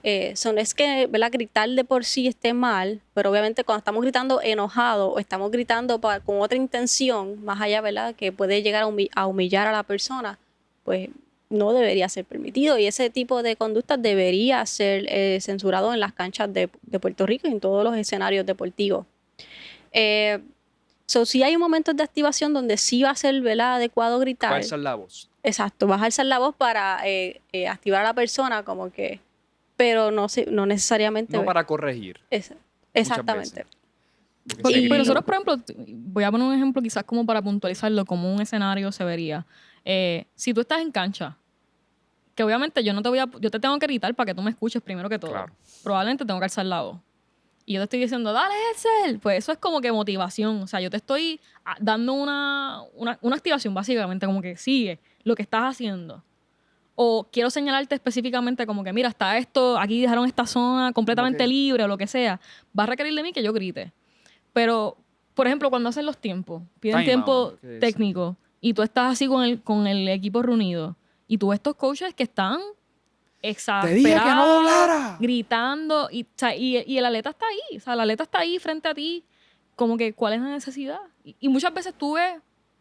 No es que, ¿verdad?, gritar de por sí esté mal, pero obviamente cuando estamos gritando enojado o estamos gritando con otra intención, más allá, ¿verdad?, que puede llegar a humillar a la persona, pues no debería ser permitido, y ese tipo de conductas debería ser censurado en las canchas de Puerto Rico y en todos los escenarios deportivos. Sí hay momentos de activación donde sí va a ser, ¿verdad?, adecuado gritar. ¿Cuál es la voz? Exacto, vas a alzar la voz para activar a la persona, como que, pero no necesariamente. No para corregir. Exactamente. Porque Pues se grita. nosotros, por ejemplo, voy a poner un ejemplo quizás como para puntualizarlo, como un escenario se vería. Si tú estás en cancha, que obviamente yo te tengo que gritar para que tú me escuches primero que todo. Claro. Probablemente tengo que alzar la voz. Y yo te estoy diciendo, dale, Edsel. Pues eso es como que motivación. O sea, yo te estoy dando una activación, básicamente, como que sigue lo que estás haciendo. O quiero señalarte específicamente como que, mira, está esto, aquí dejaron esta zona completamente libre o lo que sea. Va a requerir de mí que yo grite. Pero, por ejemplo, cuando hacen los tiempos, piden Time tiempo out, ¿qué es? técnico y tú estás así con el equipo reunido y tú ves estos coaches que están ¡Te dije que no exasperados, doblara! gritando y, o sea, y el atleta está ahí, o sea, el atleta está ahí frente a ti, como que ¿cuál es la necesidad? Y muchas veces tú ves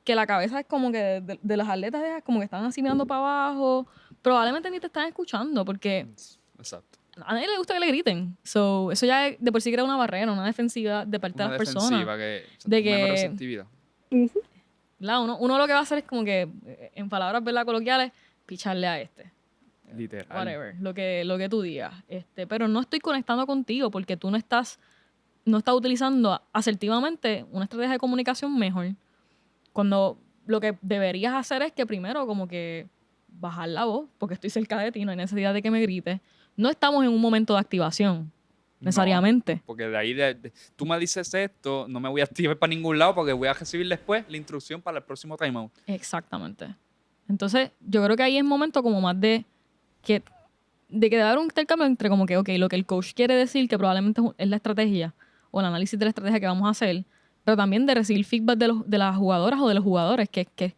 que la cabeza es como que de los atletas es como que están así mirando para abajo, probablemente ni te están escuchando porque Exacto. a nadie le gusta que le griten. So, eso ya de por sí crea una barrera, una defensiva de parte de Una las personas. defensiva que... De menos que, receptividad. ¿verdad? Uno lo que va a hacer es como que, en palabras, ¿verdad?, coloquiales, picharle a este. Literal. Whatever, lo que tú digas. Pero no estoy conectando contigo porque tú no estás utilizando asertivamente una estrategia de comunicación mejor. Cuando lo que deberías hacer es que primero como que bajar la voz, porque estoy cerca de ti, no hay necesidad de que me grites. No estamos en un momento de activación, necesariamente. No, porque de ahí, tú me dices esto, no me voy a activar para ningún lado porque voy a recibir después la instrucción para el próximo timeout. Exactamente. Entonces, yo creo que ahí es momento como más que dar un intercambio entre como que, ok, lo que el coach quiere decir, que probablemente es la estrategia o el análisis de la estrategia que vamos a hacer, pero también de recibir feedback de las jugadoras o de los jugadores que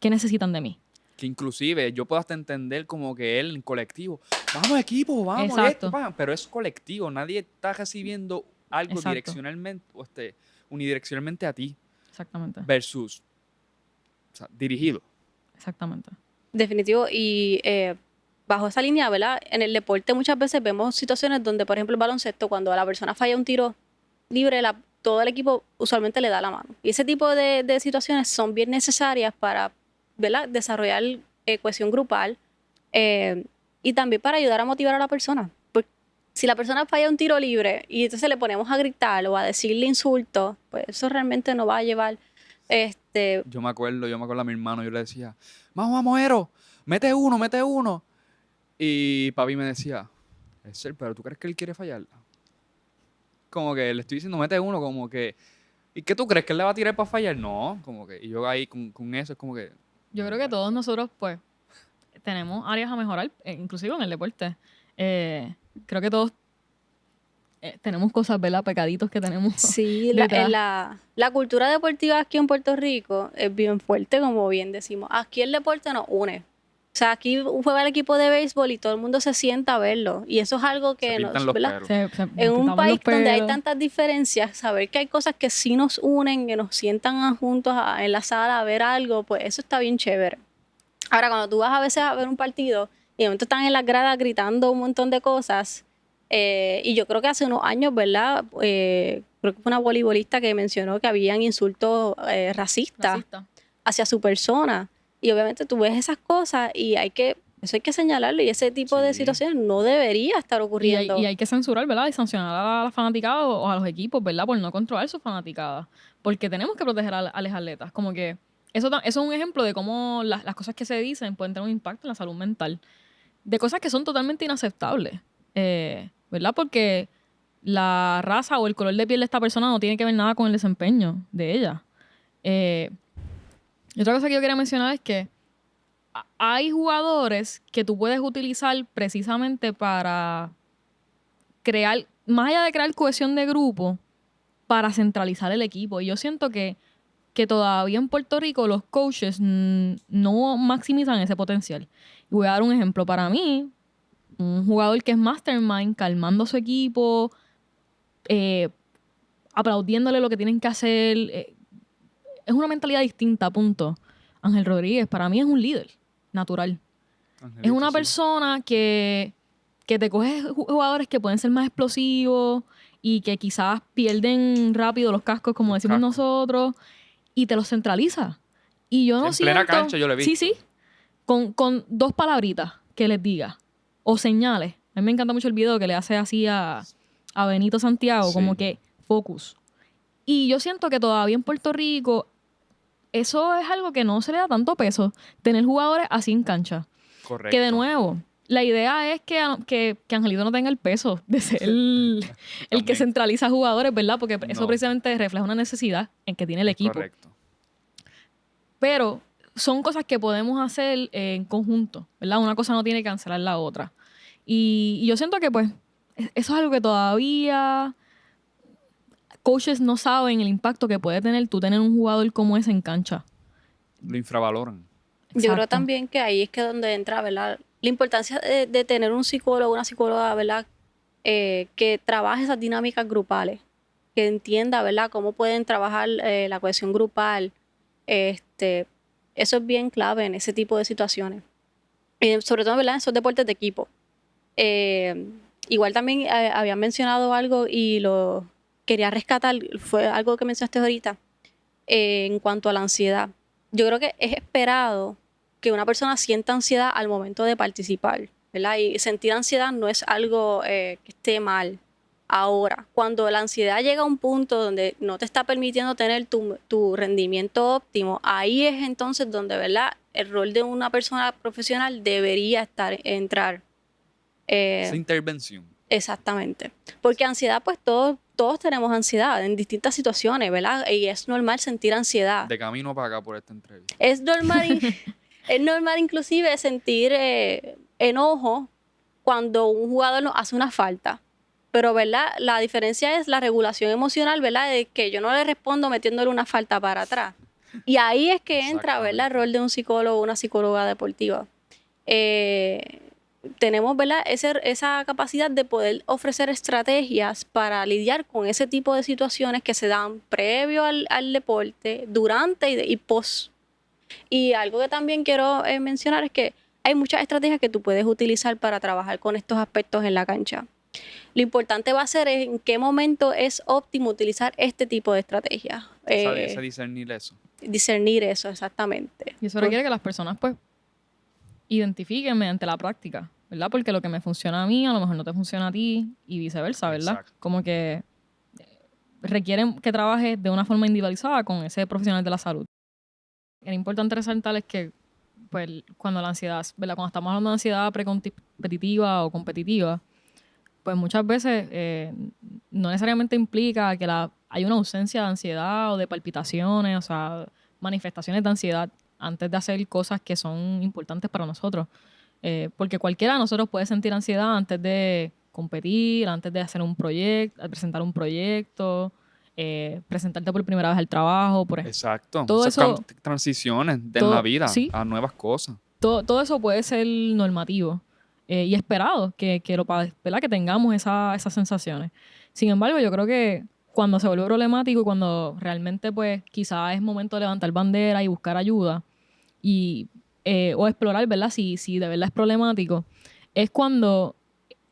necesitan de mí. Que inclusive yo puedo hasta entender como que él en colectivo, vamos equipo, vamos Exacto. esto, pero es colectivo, nadie está recibiendo algo Exacto. direccionalmente unidireccionalmente a ti Exactamente. versus dirigido. Exactamente. Definitivo. Y bajo esa línea, ¿verdad? En el deporte muchas veces vemos situaciones donde, por ejemplo, el baloncesto, cuando la persona falla un tiro libre, todo el equipo usualmente le da la mano. Y ese tipo de situaciones son bien necesarias para, ¿verdad?, desarrollar cohesión grupal y también para ayudar a motivar a la persona. Porque si la persona falla un tiro libre y entonces le ponemos a gritar o a decirle insultos, pues eso realmente no va a llevar... Yo me acuerdo a mi hermano, yo le decía, vamos, Ero, mete uno. Y papi me decía, pero ¿tú crees que él quiere fallarla? Como que le estoy diciendo, mete uno, como que, ¿y qué tú crees que él le va a tirar para fallar? No, como que, y yo ahí con eso es como que... Yo creo que todos nosotros, pues, tenemos áreas a mejorar, inclusive en el deporte. Creo que todos tenemos cosas, ¿verdad? Pecaditos que tenemos. Sí, detrás. la cultura deportiva aquí en Puerto Rico es bien fuerte, como bien decimos. Aquí el deporte nos une. O sea, aquí juega el equipo de béisbol y todo el mundo se sienta a verlo. Y eso es algo Se que pintan nos, los ¿verdad? pelos. En un pintamos país los donde hay pelos. tantas diferencias, saber que hay cosas que sí nos unen, que nos sientan juntos en la sala a ver algo, pues eso está bien chévere. Ahora, cuando tú vas a veces a ver un partido y de momento están en las gradas gritando un montón de cosas, y yo creo que hace unos años, ¿verdad? Creo que fue una voleibolista que mencionó que habían insultos racistas Racista. hacia su persona. Y obviamente tú ves esas cosas y eso hay que señalarlo. Y ese tipo de Sí. situaciones no debería estar ocurriendo. Y hay que censurar, ¿verdad? Y sancionar a la fanaticada o a los equipos, ¿verdad? Por no controlar su fanaticada. Porque tenemos que proteger a los atletas. Como que eso es un ejemplo de cómo las cosas que se dicen pueden tener un impacto en la salud mental. De cosas que son totalmente inaceptables. ¿Verdad? Porque la raza o el color de piel de esta persona no tiene que ver nada con el desempeño de ella. Y otra cosa que yo quería mencionar es que hay jugadores que tú puedes utilizar precisamente para crear, más allá de crear cohesión de grupo, para centralizar el equipo. Y yo siento que todavía en Puerto Rico los coaches no maximizan ese potencial. Y voy a dar un ejemplo. Para mí, un jugador que es mastermind, calmando a su equipo, aplaudiéndole lo que tienen que hacer, es una mentalidad distinta, punto. Ángel Rodríguez, para mí es un líder natural. Angelito, Es una sí. persona que te coge jugadores que pueden ser más explosivos y que quizás pierden rápido los cascos, como Los decimos cascos. nosotros, y te los centraliza. Y yo no En siento... plena cancha yo lo he visto. Sí, con dos palabritas que les diga, o señales. A mí me encanta mucho el video que le hace así a Benito Santiago, Sí. como que focus. Y yo siento que todavía en Puerto Rico eso es algo que no se le da tanto peso, tener jugadores así en cancha. Correcto. Que de nuevo, la idea es que Angelito no tenga el peso de ser el que También. centraliza jugadores, ¿verdad? Porque eso No. precisamente refleja una necesidad en que tiene el equipo. Correcto. Pero son cosas que podemos hacer en conjunto, ¿verdad? Una cosa no tiene que cancelar la otra. Y yo siento que pues eso es algo que todavía coaches no saben el impacto que puede tener tú tener un jugador como ese en cancha. Lo infravaloran. Yo creo Exacto. también que ahí es que donde entra, ¿verdad? La importancia de tener un psicólogo, una psicóloga, ¿verdad? Que trabaje esas dinámicas grupales, que entienda, ¿verdad? Cómo pueden trabajar la cohesión grupal. Este, eso es bien clave en ese tipo de situaciones. Sobre todo, ¿verdad? En esos deportes de equipo. Eh, Igual también habían mencionado algo y lo quería rescatar, fue algo que mencionaste ahorita, en cuanto a la ansiedad. Yo creo que es esperado que una persona sienta ansiedad al momento de participar, ¿verdad? Y sentir ansiedad no es algo que esté mal. Ahora, cuando la ansiedad llega a un punto donde no te está permitiendo tener tu rendimiento óptimo, ahí es entonces donde, ¿verdad? El rol de una persona profesional debería entrar. Esa Eh, intervención. Exactamente. Porque ansiedad, pues todos tenemos ansiedad en distintas situaciones, ¿verdad? Y es normal sentir ansiedad. De camino para acá por esta entrevista. Es normal, es normal inclusive sentir enojo cuando un jugador nos hace una falta. Pero, ¿verdad? La diferencia es la regulación emocional, ¿verdad? De que yo no le respondo metiéndole una falta para atrás. Y ahí es que entra, ¿verdad? El rol de un psicólogo o una psicóloga deportiva. Eh, Tenemos, ¿verdad? Esa capacidad de poder ofrecer estrategias para lidiar con ese tipo de situaciones que se dan previo al deporte, durante y post. Y algo que también quiero mencionar es que hay muchas estrategias que tú puedes utilizar para trabajar con estos aspectos en la cancha. Lo importante va a ser en qué momento es óptimo utilizar este tipo de estrategias. Ese discernir eso. Discernir eso exactamente. Y eso requiere que las personas pues identifiquen mediante la práctica, ¿verdad? Porque lo que me funciona a mí a lo mejor no te funciona a ti y viceversa, ¿verdad? Exacto. Como que requieren que trabajes de una forma individualizada con ese profesional de la salud. Lo importante resaltar es que pues, cuando la ansiedad, ¿verdad? Cuando estamos hablando de ansiedad precompetitiva o competitiva, pues muchas veces no necesariamente implica que hay una ausencia de ansiedad o de palpitaciones, o sea, manifestaciones de ansiedad antes de hacer cosas que son importantes para nosotros. Porque cualquiera de nosotros puede sentir ansiedad antes de competir, antes de hacer un proyecto, presentar un proyecto, presentarte por primera vez al trabajo, por ejemplo. Exacto. Todo Esas eso, transiciones en la vida sí, a nuevas cosas. todo eso puede ser normativo y esperado ¿verdad? Que tengamos esas sensaciones. Sin embargo, yo creo que cuando se vuelve problemático y cuando realmente pues quizás es momento de levantar bandera y buscar ayuda y, o explorar, ¿verdad? Si de verdad es problemático, es cuando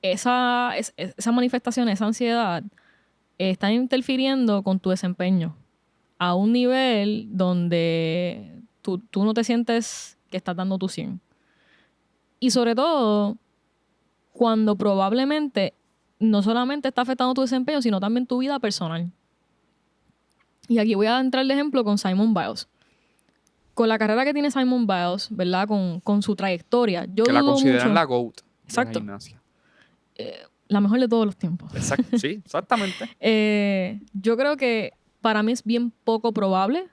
esa manifestación, esa ansiedad está interfiriendo con tu desempeño a un nivel donde tú no te sientes que estás dando tu 100. Y sobre todo, cuando probablemente no solamente está afectando tu desempeño, sino también tu vida personal. Y aquí voy a entrar de ejemplo con Simone Biles. Con la carrera que tiene Simone Biles, ¿verdad? Con su trayectoria, yo Que la dudo consideran mucho. la GOAT de la Exacto. gimnasia. La mejor de todos los tiempos. Exacto, sí, exactamente. Yo creo que para mí es bien poco probable,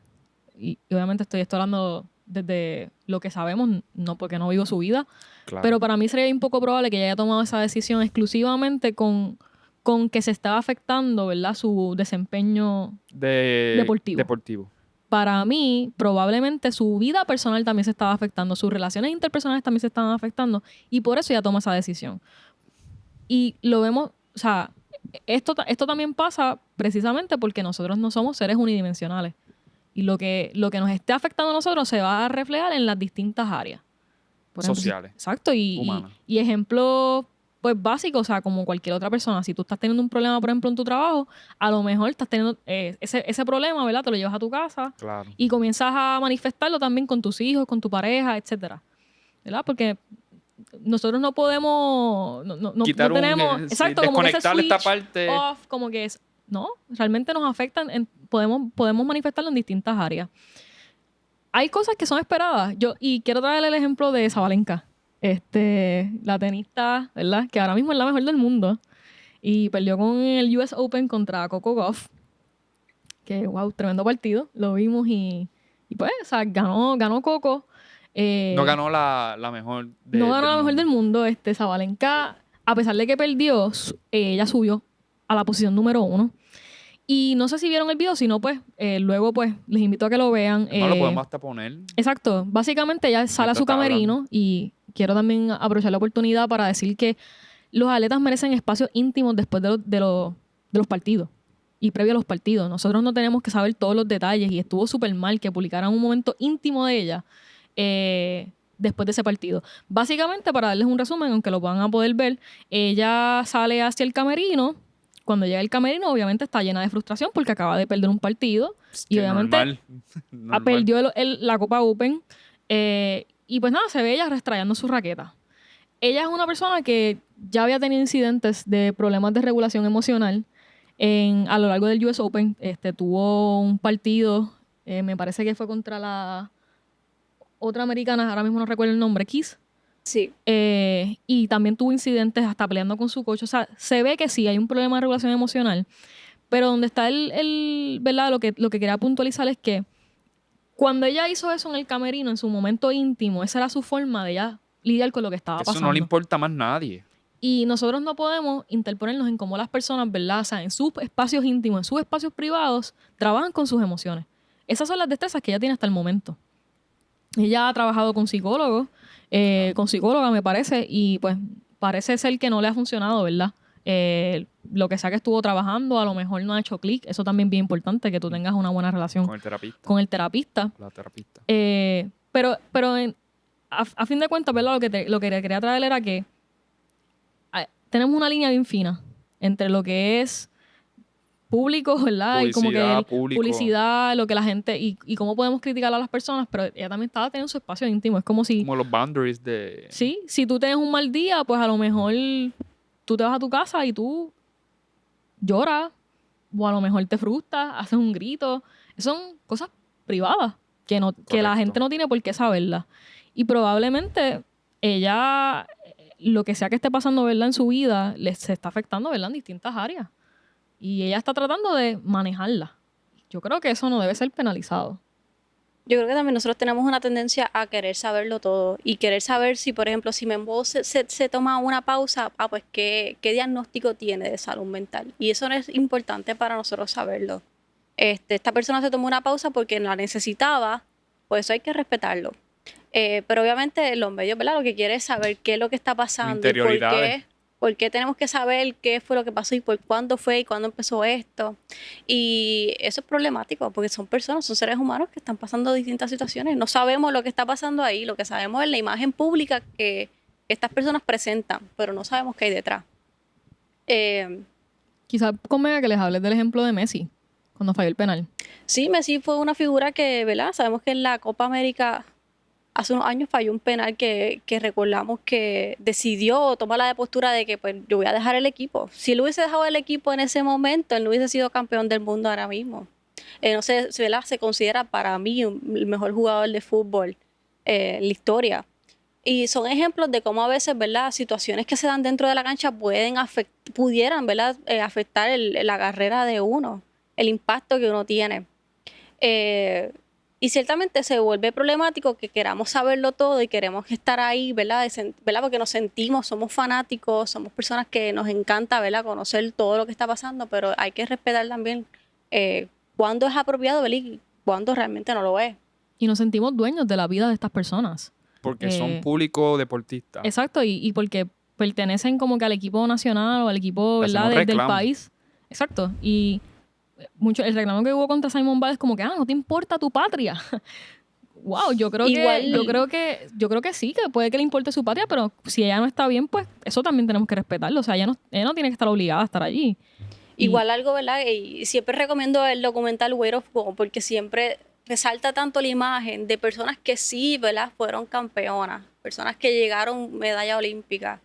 y obviamente estoy hablando desde lo que sabemos, no porque no vivo su vida, Claro. pero para mí sería un poco probable que ella haya tomado esa decisión exclusivamente con que se estaba afectando, ¿verdad? Su desempeño deportivo. Para mí, probablemente su vida personal también se estaba afectando, sus relaciones interpersonales también se estaban afectando, y por eso ella toma esa decisión. Y lo vemos, o sea, esto también pasa precisamente porque nosotros no somos seres unidimensionales. Y lo que nos esté afectando a nosotros se va a reflejar en las distintas áreas. Por ejemplo, Sociales. Exacto. Humanas. Y ejemplos pues básicos, o sea, como cualquier otra persona. Si tú estás teniendo un problema, por ejemplo, en tu trabajo, a lo mejor estás teniendo ese problema, ¿verdad? Te lo llevas a tu casa Claro. y comienzas a manifestarlo también con tus hijos, con tu pareja, etcétera. ¿Verdad? Porque nosotros no podemos, no Quitar tenemos, exacto, como que ese desconectar esta switch parte. off, como que es, no, realmente nos afectan, podemos manifestarlo en distintas áreas. Hay cosas que son esperadas. Y quiero traerle el ejemplo de Sabalenka, la tenista, ¿verdad? Que ahora mismo es la mejor del mundo y perdió con el US Open contra Coco Gauff, que wow, tremendo partido, lo vimos y pues, o sea, ganó Coco. No ganó la mejor No ganó la mejor del mundo. mundo. Sabalenka, a pesar de que perdió, ella subió a la posición número 1. Y no sé si vieron el video, si no, pues luego pues les invito a que lo vean. No lo podemos hasta poner. Exacto. Básicamente ella sale a su Mientras está camerino y quiero también aprovechar la oportunidad para decir que los atletas merecen espacios íntimos después de los partidos y previo a los partidos. Nosotros no tenemos que saber todos los detalles y estuvo súper mal que publicaran un momento íntimo de ella después de ese partido. Básicamente, para darles un resumen, aunque lo van a poder ver, ella sale hacia el camerino. Cuando llega al camerino, obviamente está llena de frustración porque acaba de perder un partido y Que obviamente normal. perdió la Copa Open. Y pues nada, se ve ella restrayando su raqueta. Ella es una persona que ya había tenido incidentes de problemas de regulación emocional a lo largo del US Open. Tuvo un partido, me parece que fue contra la otra americana, ahora mismo no recuerdo el nombre, Kiss. Sí. Y también tuvo incidentes hasta peleando con su coach. O sea, se ve que sí hay un problema de regulación emocional. Pero donde está ¿verdad? Lo que quería puntualizar es que cuando ella hizo eso en el camerino, en su momento íntimo, esa era su forma de ella lidiar con lo que estaba Eso pasando. no le importa más a nadie. Y nosotros no podemos interponernos en cómo las personas, ¿verdad? O sea, en sus espacios íntimos, en sus espacios privados, trabajan con sus emociones. Esas son las destrezas que ella tiene hasta el momento. Ella ha trabajado con psicólogos, con psicóloga me parece, y pues parece ser que no le ha funcionado, ¿verdad? Lo que sea que estuvo trabajando, a lo mejor no ha hecho clic. Eso también es bien importante, que tú tengas una buena relación Con el terapista. con el terapista. La terapista. Pero a fin de cuentas, ¿verdad? Lo que quería traer era que tenemos una línea bien fina entre lo que es público, ¿verdad? Y como que Público. publicidad, lo que la gente y cómo podemos criticar a las personas, pero ella también estaba teniendo su espacio íntimo. Es como si, Como los boundaries de... sí, si tú tienes un mal día, pues a lo mejor tú te vas a tu casa y tú lloras, o a lo mejor te frustras, haces un grito. Son cosas privadas que la gente no tiene por qué saberlas. Y probablemente ella, lo que sea que esté pasando, ¿verdad? En su vida, se está afectando, ¿verdad? En distintas áreas. Y ella está tratando de manejarla. Yo creo que eso no debe ser penalizado. Yo creo que también nosotros tenemos una tendencia a querer saberlo todo y querer saber si, por ejemplo, si Membo se toma una pausa, pues ¿qué diagnóstico tiene de salud mental? Y eso no es importante para nosotros saberlo. Esta persona se tomó una pausa porque la necesitaba, pues eso hay que respetarlo. Pero obviamente los medios, ¿verdad? Lo que quiere es saber qué es lo que está pasando y por qué tenemos que saber qué fue lo que pasó y por cuándo fue y cuándo empezó esto. Y eso es problemático porque son personas, son seres humanos que están pasando distintas situaciones. No sabemos lo que está pasando ahí, lo que sabemos es la imagen pública que estas personas presentan, pero no sabemos qué hay detrás. Quizás convenga que les hables del ejemplo de Messi, cuando falló el penal. Sí, Messi fue una figura que, ¿verdad? Sabemos que en la Copa América hace unos años falló un penal que recordamos que decidió tomar la postura de que pues yo voy a dejar el equipo. Si él hubiese dejado el equipo en ese momento, él no hubiese sido campeón del mundo ahora mismo. No sé, ¿verdad? Se considera para mí el mejor jugador de fútbol en la historia. Y son ejemplos de cómo a veces, ¿verdad? Situaciones que se dan dentro de la cancha pudieran, ¿verdad? Afectar la carrera de uno, el impacto que uno tiene. Y ciertamente se vuelve problemático que queramos saberlo todo y queremos estar ahí, ¿verdad? Porque nos sentimos, somos fanáticos, somos personas que nos encanta, ¿verdad? Conocer todo lo que está pasando, pero hay que respetar también cuándo es apropiado, ¿verdad? Y cuándo realmente no lo es. Y nos sentimos dueños de la vida de estas personas. Porque son públicos deportistas. Exacto, y porque pertenecen como que al equipo nacional o al equipo, ¿verdad? Del país. Exacto. Y el reclamo que hubo contra Simone Biles es como que, no te importa tu patria. Wow, yo creo que sí, que puede que le importe su patria, pero si ella no está bien, pues eso también tenemos que respetarlo. O sea, ella no tiene que estar obligada a estar allí. Igual algo, ¿verdad? Y siempre recomiendo el documental Weight of Gold porque siempre resalta tanto la imagen de personas que sí, ¿verdad? Fueron campeonas, personas que llegaron medalla olímpica,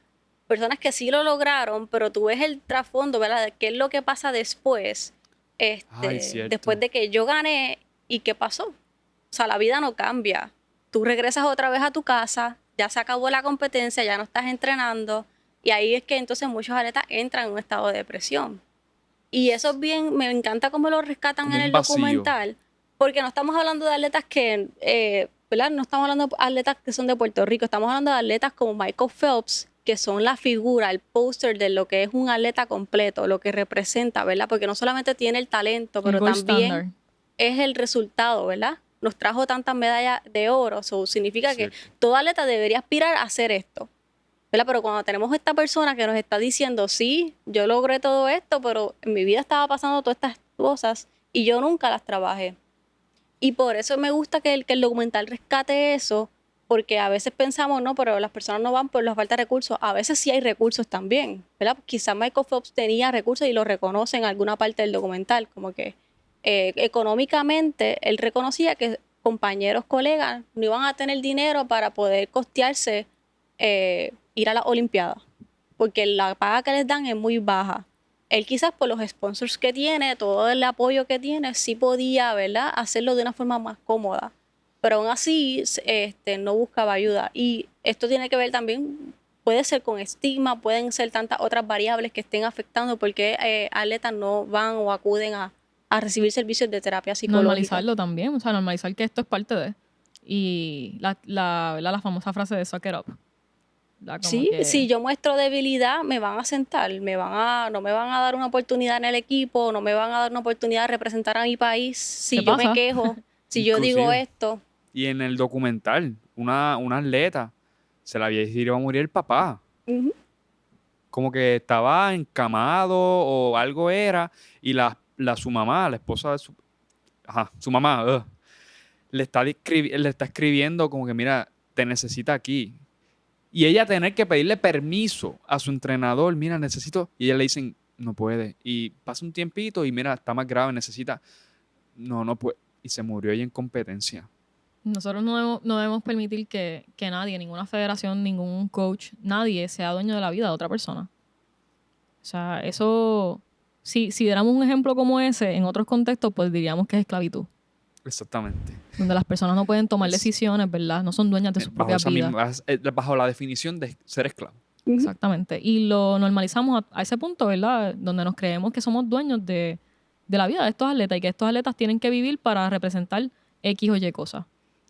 personas que sí lo lograron, pero tú ves el trasfondo, ¿verdad? De qué es lo que pasa después. Después de que yo gané, ¿y qué pasó? O sea, la vida no cambia. Tú regresas otra vez a tu casa, ya se acabó la competencia, ya no estás entrenando, y ahí es que entonces muchos atletas entran en un estado de depresión. Y eso es bien, me encanta cómo lo rescatan como en el documental, porque no estamos hablando de atletas que, ¿verdad? No estamos hablando de atletas que son de Puerto Rico, estamos hablando de atletas como Michael Phelps, que son la figura, el póster de lo que es un atleta completo, lo que representa, ¿verdad? Porque no solamente tiene el talento, El pero gold también standard. es el resultado, ¿verdad? Nos trajo tantas medallas de oro, eso significa que Cierto. todo atleta debería aspirar a hacer esto, ¿verdad? Pero cuando tenemos esta persona que nos está diciendo, sí, yo logré todo esto, pero en mi vida estaba pasando todas estas cosas y yo nunca las trabajé. Y por eso me gusta que el documental rescate eso, porque a veces pensamos, no, pero las personas no van por la falta de recursos. A veces sí hay recursos también, ¿verdad? Quizás Michael Phelps tenía recursos y lo reconoce en alguna parte del documental, como que económicamente él reconocía que compañeros, colegas no iban a tener dinero para poder costearse ir a las Olimpiadas, porque la paga que les dan es muy baja. Él quizás por los sponsors que tiene, todo el apoyo que tiene, sí podía, ¿verdad?, hacerlo de una forma más cómoda. Pero aún así, no buscaba ayuda. Y esto tiene que ver también, puede ser con estigma, pueden ser tantas otras variables que estén afectando porque atletas no van o acuden a recibir servicios de terapia psicológica. Normalizarlo también, o sea, normalizar que esto es parte de. Y la famosa frase de suck it up. ¿Verdad? Como Sí, que si yo muestro debilidad, me van a sentar, no me van a dar una oportunidad en el equipo, no me van a dar una oportunidad de representar a mi país. Si ¿qué yo me pasa? quejo, si yo digo Inclusive. esto, Y en el documental, una atleta se la había iba a morir el papá. ujú, Como que estaba encamado o algo era. Y su mamá, la esposa de su mamá, le está escribiendo como que, mira, te necesita aquí. Y ella tener que pedirle permiso a su entrenador, mira, necesito. Y ella le dicen, no puede. Y pasa un tiempito y mira, está más grave, necesita. No puede. Y se murió ella en competencia. nosotros no debemos permitir que nadie, ninguna federación, ningún coach, nadie sea dueño de la vida de otra persona. O sea, eso, si diéramos un ejemplo como ese en otros contextos, pues diríamos que es esclavitud. Exactamente. Donde las personas no pueden tomar Es- decisiones, ¿verdad? No son dueñas de sus propias vidas. bajo la definición de ser esclavo. ujú, Exactamente. Y lo normalizamos a ese punto, ¿verdad? Donde nos creemos que somos dueños de la vida de estos atletas y que estos atletas tienen que vivir para representar X o Y cosas.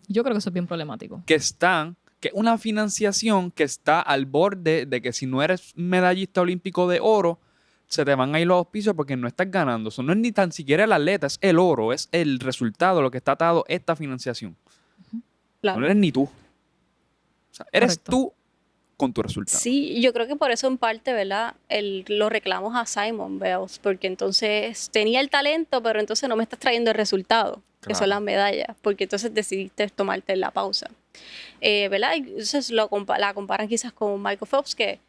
Yo creo que eso es bien problemático. Que una financiación que está al borde de que si no eres medallista olímpico de oro, se te van a ir los auspicios porque no estás ganando. Eso no es ni tan siquiera el atleta, es el oro, es el resultado, lo que está atado a esta financiación. No claro. eres ni tú. O sea, eres Correcto. tú con tu resultado. Sí, yo creo que por eso en parte, ¿verdad? Los reclamos a Simon Bells, porque entonces tenía el talento, pero entonces no me estás trayendo el resultado, que son Claro. las medallas, porque entonces decidiste tomarte la pausa. ¿Verdad? Y entonces la comparan quizás con Michael Phelps, que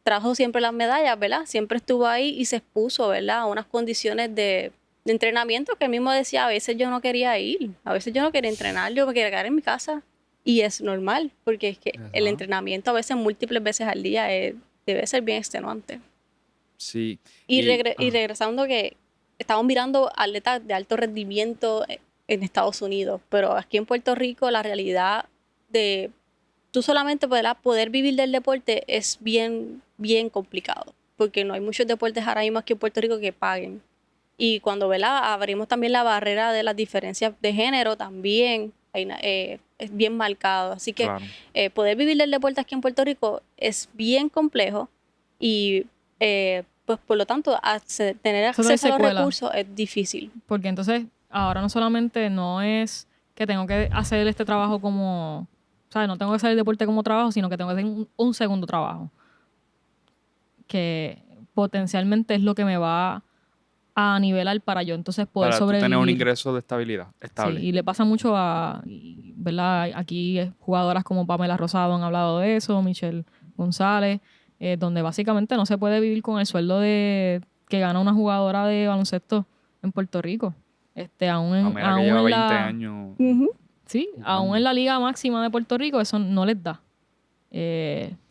trajo siempre las medallas, ¿verdad? Siempre estuvo ahí y se expuso, ¿verdad? A unas condiciones de entrenamiento que él mismo decía, a veces yo no quería ir, a veces yo no quería entrenar, yo me quería quedar en mi casa. Y es normal, porque es que el Ajá. entrenamiento a veces múltiples veces al día debe ser bien extenuante. Sí. Y regresando que estamos mirando atletas de alto rendimiento en Estados Unidos, pero aquí en Puerto Rico la realidad de tú solamente poder vivir del deporte es bien, bien complicado, porque no hay muchos deportes ahora mismo aquí en Puerto Rico que paguen. Y cuando abrimos también la barrera de las diferencias de género, también es bien marcado. Así que Claro. poder vivir del deporte aquí en Puerto Rico es bien complejo y pues por lo tanto tener Eso trae acceso a los secuelas. recursos es difícil. Porque entonces ahora no solamente no es que tengo que hacer este trabajo como, ¿sabes? No tengo que hacer el deporte como trabajo, sino que tengo que hacer un segundo trabajo. Que potencialmente es lo que me va a nivelar para yo entonces poder Para tú tener un sobrevivir. ingreso de estabilidad Sí, estable. y le pasa mucho ¿verdad? Aquí jugadoras como Pamela Rosado han hablado de eso, Michelle González, donde básicamente no se puede vivir con el sueldo que gana una jugadora de baloncesto en Puerto Rico. Pamela que lleva 20 años Ujú. Sí, jugando. aún en la liga máxima de Puerto Rico eso no les da.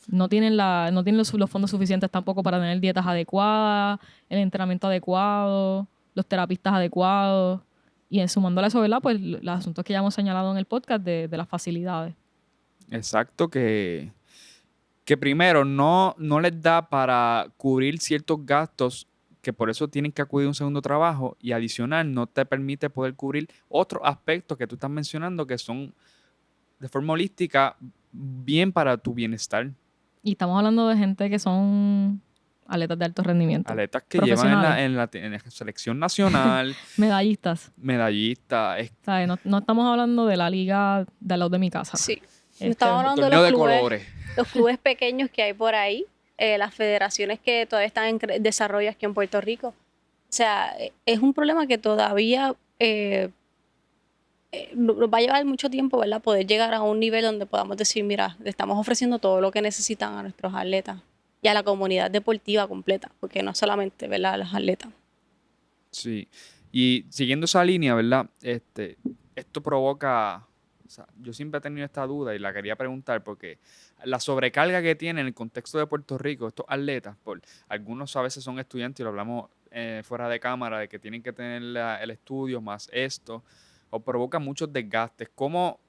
No tienen los fondos suficientes tampoco para tener dietas adecuadas, el entrenamiento adecuado, los terapistas adecuados. Y sumándole a eso, ¿verdad? Pues los asuntos que ya hemos señalado en el podcast de las facilidades. Exacto, que primero no les da para cubrir ciertos gastos que por eso tienen que acudir a un segundo trabajo y adicional no te permite poder cubrir otros aspectos que tú estás mencionando que son de forma holística bien para tu bienestar. Y estamos hablando de gente que son atletas de alto rendimiento. Atletas que llevan Profesionales. en la selección nacional, Medallistas. medallistas, ¿Sabes? No estamos hablando de la liga de al lado de mi casa. Sí. Este, Estamos hablando de torneo de clubes, colores. los clubes pequeños que hay por ahí, las federaciones que todavía están en desarrollo aquí en Puerto Rico. O sea, es un problema que todavía nos va a llevar mucho tiempo, ¿verdad? Poder llegar a un nivel donde podamos decir, mira, le estamos ofreciendo todo lo que necesitan a nuestros atletas y a la comunidad deportiva completa, porque no solamente, ¿verdad?, a los atletas. Sí. Y siguiendo esa línea, ¿verdad? Esto provoca... O sea, yo siempre he tenido esta duda y la quería preguntar porque la sobrecarga que tiene en el contexto de Puerto Rico estos atletas, algunos a veces son estudiantes y lo hablamos fuera de cámara, de que tienen que tener el estudio más esto, o provoca muchos desgastes. Como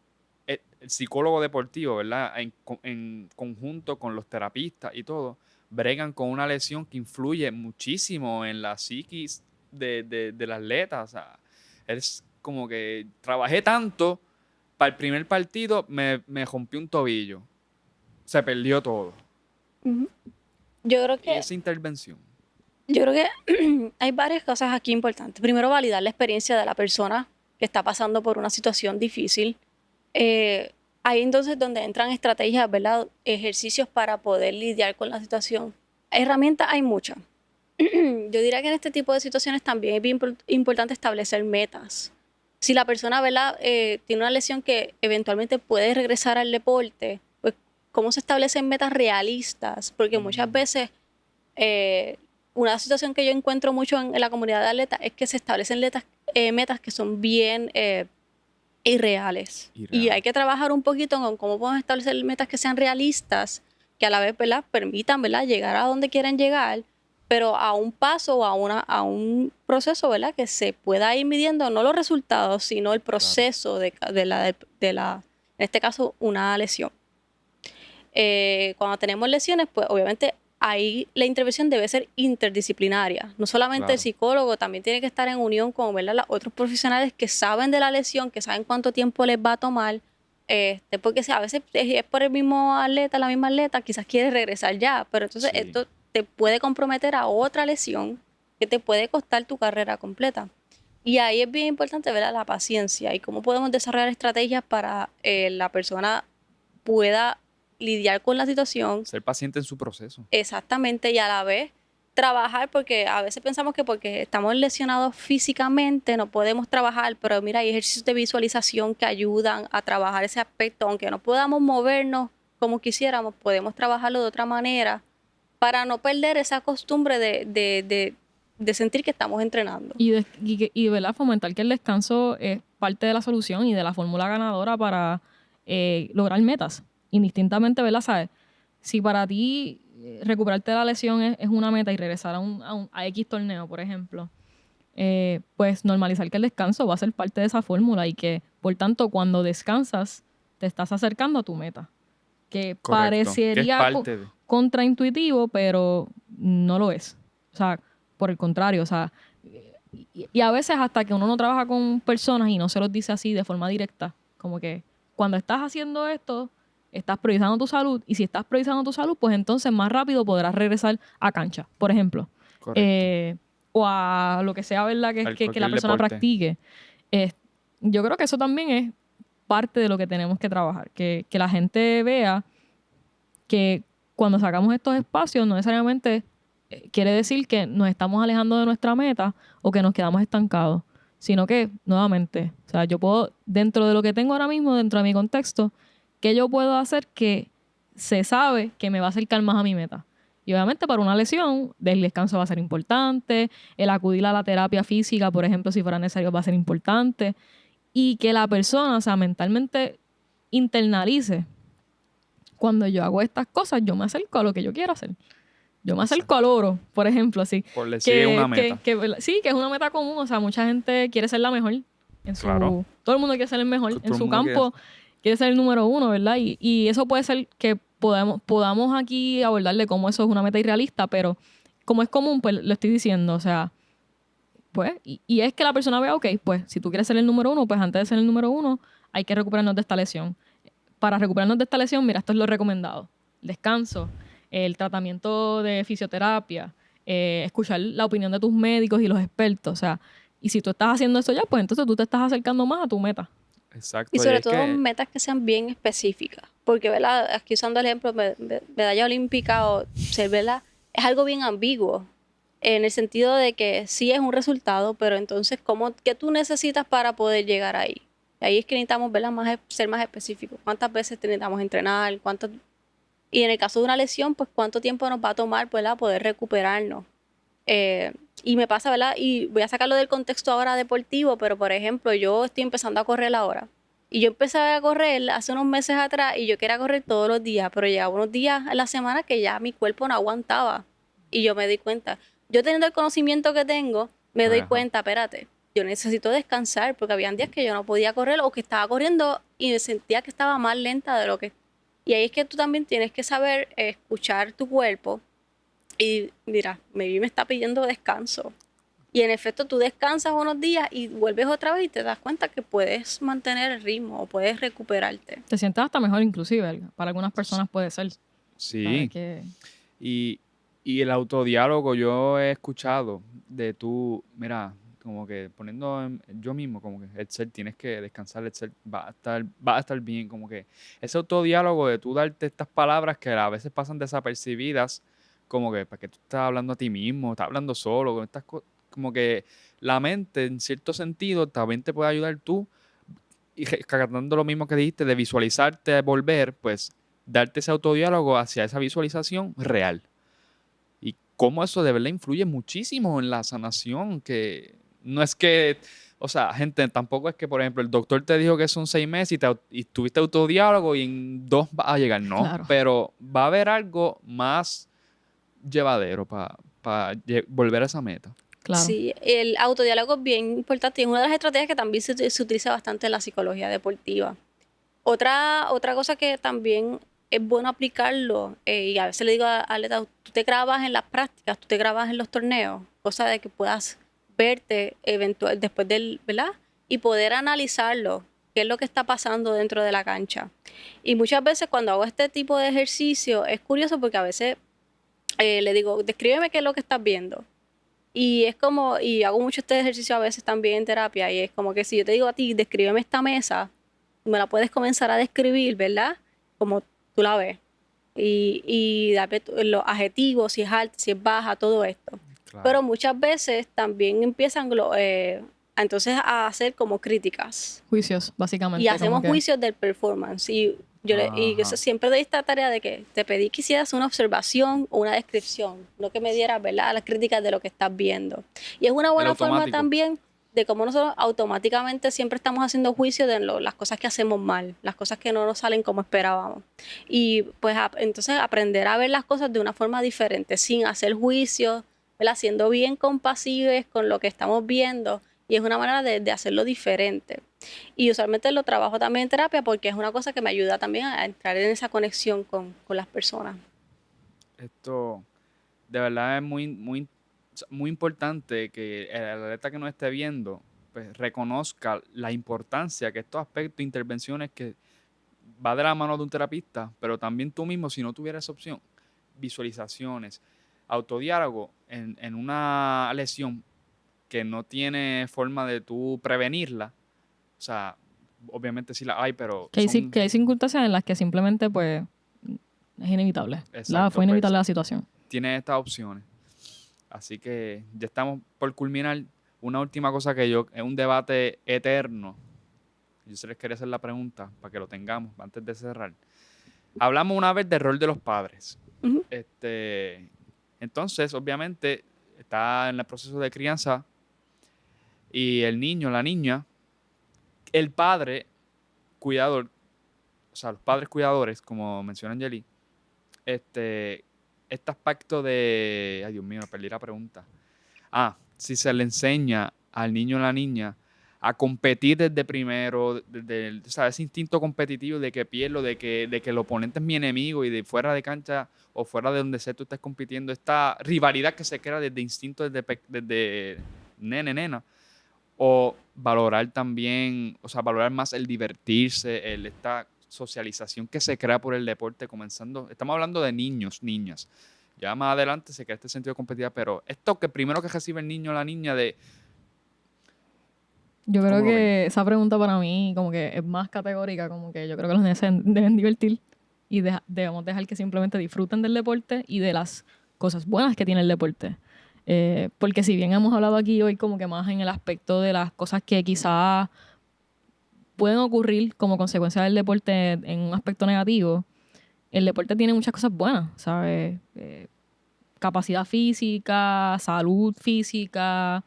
el psicólogo deportivo, ¿verdad? En conjunto con los terapistas y todo, bregan con una lesión que influye muchísimo en la psiquis del atleta. O sea, es como que trabajé tanto, para el primer partido me rompí un tobillo. Se perdió todo. Ujú. Yo creo Y que esa intervención. hay varias cosas aquí importantes. Primero, validar la experiencia de la persona que está pasando por una situación difícil. Ahí entonces donde entran estrategias, ¿verdad? Ejercicios para poder lidiar con la situación. Herramientas hay muchas. Yo diría que en este tipo de situaciones también es bien importante establecer metas. Si la persona, ¿verdad?, tiene una lesión que eventualmente puede regresar al deporte, pues cómo se establecen metas realistas, porque muchas veces una situación que yo encuentro mucho en la comunidad de atletas es que se establecen metas que son bien irreales. Y hay que trabajar un poquito con cómo podemos establecer metas que sean realistas, que a la vez, ¿verdad?, permitan, ¿verdad?, llegar a donde quieren llegar, pero a un paso o a un proceso, ¿verdad?, que se pueda ir midiendo no los resultados, sino el proceso en este caso, una lesión. Cuando tenemos lesiones, pues obviamente ahí la intervención debe ser interdisciplinaria. No solamente el psicólogo, también tiene que estar en unión con, ¿verdad?, los otros profesionales que saben de la lesión, que saben cuánto tiempo les va a tomar, porque a veces es por el mismo atleta, la misma atleta, quizás quiere regresar ya, pero entonces esto te puede comprometer a otra lesión que te puede costar tu carrera completa. Y ahí es bien importante, ¿verdad?, la paciencia y cómo podemos desarrollar estrategias para la persona pueda lidiar con la situación. Ser paciente en su proceso. Exactamente, y a la vez trabajar, porque a veces pensamos que porque estamos lesionados físicamente no podemos trabajar, pero mira, hay ejercicios de visualización que ayudan a trabajar ese aspecto, aunque no podamos movernos como quisiéramos, podemos trabajarlo de otra manera para no perder esa costumbre de sentir que estamos entrenando. Y ¿verdad?, fomentar que el descanso es parte de la solución y de la fórmula ganadora para lograr metas. Indistintamente, ¿verdad? ¿Sabes? Si para ti recuperarte de la lesión es una meta y regresar a X torneo, por ejemplo, pues normalizar que el descanso va a ser parte de esa fórmula y que, por tanto, cuando descansas, te estás acercando a tu meta. Que parecería contraintuitivo, pero no lo es. O sea, por el contrario, o sea, y a veces hasta que uno no trabaja con personas y no se los dice así de forma directa, como que cuando estás haciendo esto, estás priorizando tu salud, y si estás priorizando tu salud, pues entonces más rápido podrás regresar a cancha, por ejemplo. O a lo que sea, ¿verdad?, que la persona practique. Yo creo que eso también es parte de lo que tenemos que trabajar, que la gente vea que cuando sacamos estos espacios no necesariamente quiere decir que nos estamos alejando de nuestra meta o que nos quedamos estancados, sino que, nuevamente, o sea, yo puedo, dentro de lo que tengo ahora mismo, dentro de mi contexto, ¿qué yo puedo hacer que se sabe que me va a acercar más a mi meta? Y obviamente para una lesión, el descanso va a ser importante, el acudir a la terapia física, por ejemplo, si fuera necesario, va a ser importante, y que la persona, o sea, mentalmente internalice: cuando yo hago estas cosas, yo me acerco a lo que yo quiero hacer. Yo me acerco al oro, por ejemplo, así. Por decir una meta. Sí, que es una meta común. O sea, mucha gente quiere ser la mejor. Todo el mundo quiere ser el mejor. En su campo quiere ser el número uno, ¿verdad? Y eso puede ser que podamos aquí abordarle cómo eso es una meta irrealista, pero como es común, pues lo estoy diciendo. O sea, pues, y es que la persona vea, ok, pues si tú quieres ser el número uno, pues antes de ser el número uno, hay que recuperarnos de esta lesión. Para recuperarnos de esta lesión, mira, esto es lo recomendado: descanso, el tratamiento de fisioterapia, escuchar la opinión de tus médicos y los expertos. O sea, y si tú estás haciendo eso ya, pues entonces tú te estás acercando más a tu meta. Y Exacto, y sobre es todo que, metas que sean bien específicas. Porque, ¿verdad? Aquí usando el ejemplo, medalla olímpica o ser, ¿verdad? Es algo bien ambiguo. En el sentido de que sí es un resultado, pero entonces, ¿qué tú necesitas para poder llegar ahí? Ahí es que necesitamos, ¿verdad? Ser más específicos. ¿Cuántas veces necesitamos entrenar? Y en el caso de una lesión, pues, ¿cuánto tiempo nos va a tomar, ¿verdad? Poder recuperarnos? Eh, y me pasa, ¿verdad? Y voy a sacarlo del contexto ahora deportivo, pero por ejemplo, yo estoy empezando a correr ahora. Y yo empecé a correr hace unos meses atrás y yo quería correr todos los días, pero llegaba unos días a la semana que ya mi cuerpo no aguantaba. Y yo me di cuenta, yo teniendo el conocimiento que tengo, me doy ajá, cuenta, espérate, yo necesito descansar porque habían días que yo no podía correr o que estaba corriendo y me sentía que estaba más lenta de lo que... Y ahí es que tú también tienes que saber escuchar tu cuerpo y mira, me está pidiendo descanso. Y en efecto, tú descansas unos días y vuelves otra vez y te das cuenta que puedes mantener el ritmo o puedes recuperarte. Te sientes hasta mejor inclusive. Para algunas personas puede ser. ¿Sabes? sí. Que Y, y el autodiálogo yo he escuchado de tú, mira, como que poniendo yo mismo, como que el ser, tienes que descansar, el ser va a estar bien, como que ese autodiálogo de tú darte estas palabras que a veces pasan desapercibidas, como que para que tú estás hablando a ti mismo, estás hablando solo, con como que la mente en cierto sentido también te puede ayudar tú y rescatando lo mismo que dijiste de visualizarte, volver, pues darte ese autodiálogo hacia esa visualización real. Y cómo eso de verdad influye muchísimo en la sanación, que no es que, o sea, gente, tampoco es que, por ejemplo, el doctor te dijo que son 6 meses y tuviste autodiálogo y en 2 vas a llegar, no, claro. pero va a haber algo más llevadero para volver a esa meta. Claro. Sí, el autodiálogo es bien importante y es una de las estrategias que también se utiliza bastante en la psicología deportiva. Otra cosa que también es bueno aplicarlo, y a veces le digo a atletas, tú te grabas en las prácticas, tú te grabas en los torneos, cosa de que puedas verte después del, ¿verdad? Y poder analizarlo, qué es lo que está pasando dentro de la cancha. Y muchas veces cuando hago este tipo de ejercicio es curioso porque a veces le digo, descríbeme qué es lo que estás viendo. Y es como, y hago mucho este ejercicio a veces también en terapia, y es como que si yo te digo a ti, descríbeme esta mesa, me la puedes comenzar a describir, ¿verdad? Como tú la ves. Y darle los adjetivos, si es alta, si es baja, todo esto. Claro. Pero muchas veces también empiezan entonces a hacer como críticas Juicios, y básicamente. Como hacemos que. juicios del performance. Y Ajá. siempre doy esta tarea de que te pedí que hicieras una observación o una descripción, no que me dieras, ¿verdad?, las críticas de lo que estás viendo. Y es una El buena forma automático. también de cómo nosotros automáticamente siempre estamos haciendo juicio de las cosas que hacemos mal, las cosas que no nos salen como esperábamos. Y pues entonces aprender a ver las cosas de una forma diferente, sin hacer juicios, ¿verdad?, siendo bien compasivos con lo que estamos viendo. Y es una manera de hacerlo diferente. Y usualmente lo trabajo también en terapia porque es una cosa que me ayuda también a entrar en esa conexión con las personas. Esto de verdad es muy importante que el atleta que nos esté viendo pues, reconozca la importancia que estos aspectos, intervenciones que va de la mano de un terapista, pero también tú mismo, si no tuvieras esa opción, visualizaciones, autodiálogo en una lesión que no tiene forma de tú prevenirla, o sea, obviamente sí la hay, pero Que hay circunstancias en las que simplemente, pues, es inevitable. exacto, Fue pues inevitable la situación. tiene estas opciones. Así que ya estamos por culminar. Una última cosa es un debate eterno. Yo se les quería hacer la pregunta para que lo tengamos antes de cerrar. Hablamos una vez del rol de los padres. Ujú. Entonces, obviamente, está en el proceso de crianza y el niño, la niña, el padre cuidador, o sea, los padres cuidadores, como menciona Angeli, este aspecto de, ay Dios mío, me perdí la pregunta. Si se le enseña al niño o la niña a competir desde primero, o sea, ese instinto competitivo de que pierdo, de que el oponente es mi enemigo y de fuera de cancha o fuera de donde sea tú estés compitiendo, esta rivalidad que se crea desde instinto, desde nene, nena, o valorar también, o sea, valorar más el divertirse, el estar, socialización que se crea por el deporte, comenzando, estamos hablando de niños, niñas. Ya más adelante se crea este sentido de competitividad, pero esto que primero que recibe el niño o la niña de... Yo creo ¿Cómo lo ven? que esa pregunta para mí como que es más categórica, como que yo creo que los niños se deben divertir y debemos dejar que simplemente disfruten del deporte y de las cosas buenas que tiene el deporte. Porque si bien hemos hablado aquí hoy como que más en el aspecto de las cosas que quizás pueden ocurrir como consecuencia del deporte en un aspecto negativo, el deporte tiene muchas cosas buenas, ¿sabes? Capacidad física, salud física,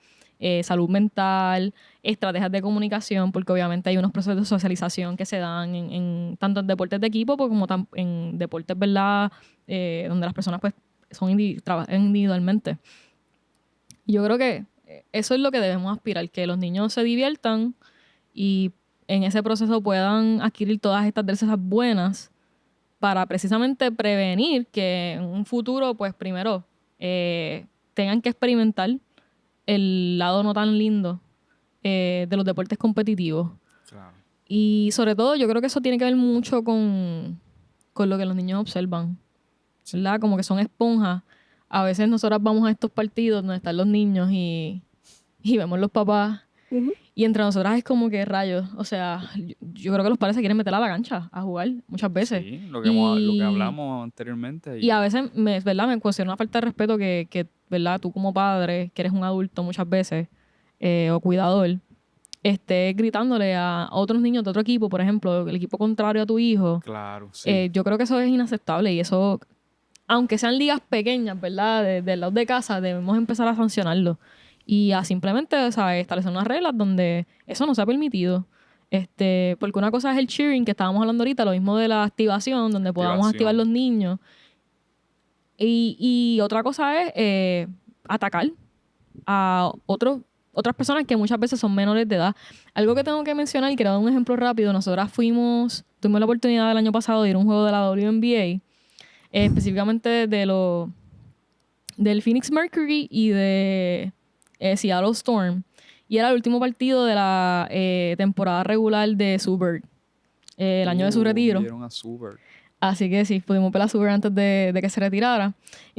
salud mental, estrategias de comunicación, porque obviamente hay unos procesos de socialización que se dan tanto en deportes de equipo como en deportes, ¿verdad? Donde las personas pues trabajan individualmente. Y yo creo que eso es lo que debemos aspirar, que los niños se diviertan y en ese proceso puedan adquirir todas estas destrezas buenas para precisamente prevenir que en un futuro, pues primero, tengan que experimentar el lado no tan lindo de los deportes competitivos. Claro. Y sobre todo, yo creo que eso tiene que ver mucho con lo que los niños observan, ¿verdad? Como que son esponjas. A veces nosotras vamos a estos partidos donde están los niños y vemos los papás. Ujú. Y entre nosotras es como que rayos. O sea, yo creo que los padres se quieren meter a la cancha a jugar muchas veces. Sí, lo que hablamos anteriormente. Y a veces, ¿verdad? Me considero una falta de respeto que, ¿verdad? Tú como padre, que eres un adulto muchas veces, o cuidador, estés gritándole a otros niños de otro equipo, por ejemplo, el equipo contrario a tu hijo. Claro, sí. Yo creo que eso es inaceptable y eso, aunque sean ligas pequeñas, ¿verdad? Del lado de casa, debemos empezar a sancionarlo. Y a simplemente, ¿sabes? Establecer unas reglas donde eso no sea permitido. Porque una cosa es el cheering, que estábamos hablando ahorita, lo mismo de la activación, donde podamos activar los niños. Y otra cosa es atacar a otras personas que muchas veces son menores de edad. Algo que tengo que mencionar, y quiero dar un ejemplo rápido, nosotras tuvimos la oportunidad del año pasado de ir a un juego de la WNBA, específicamente del Phoenix Mercury y de Seattle Storm. Y era el último partido de la temporada regular de Sue Bird, el año de su retiro. Vieron a Super. Así que sí, pudimos ver a Super antes de que se retirara.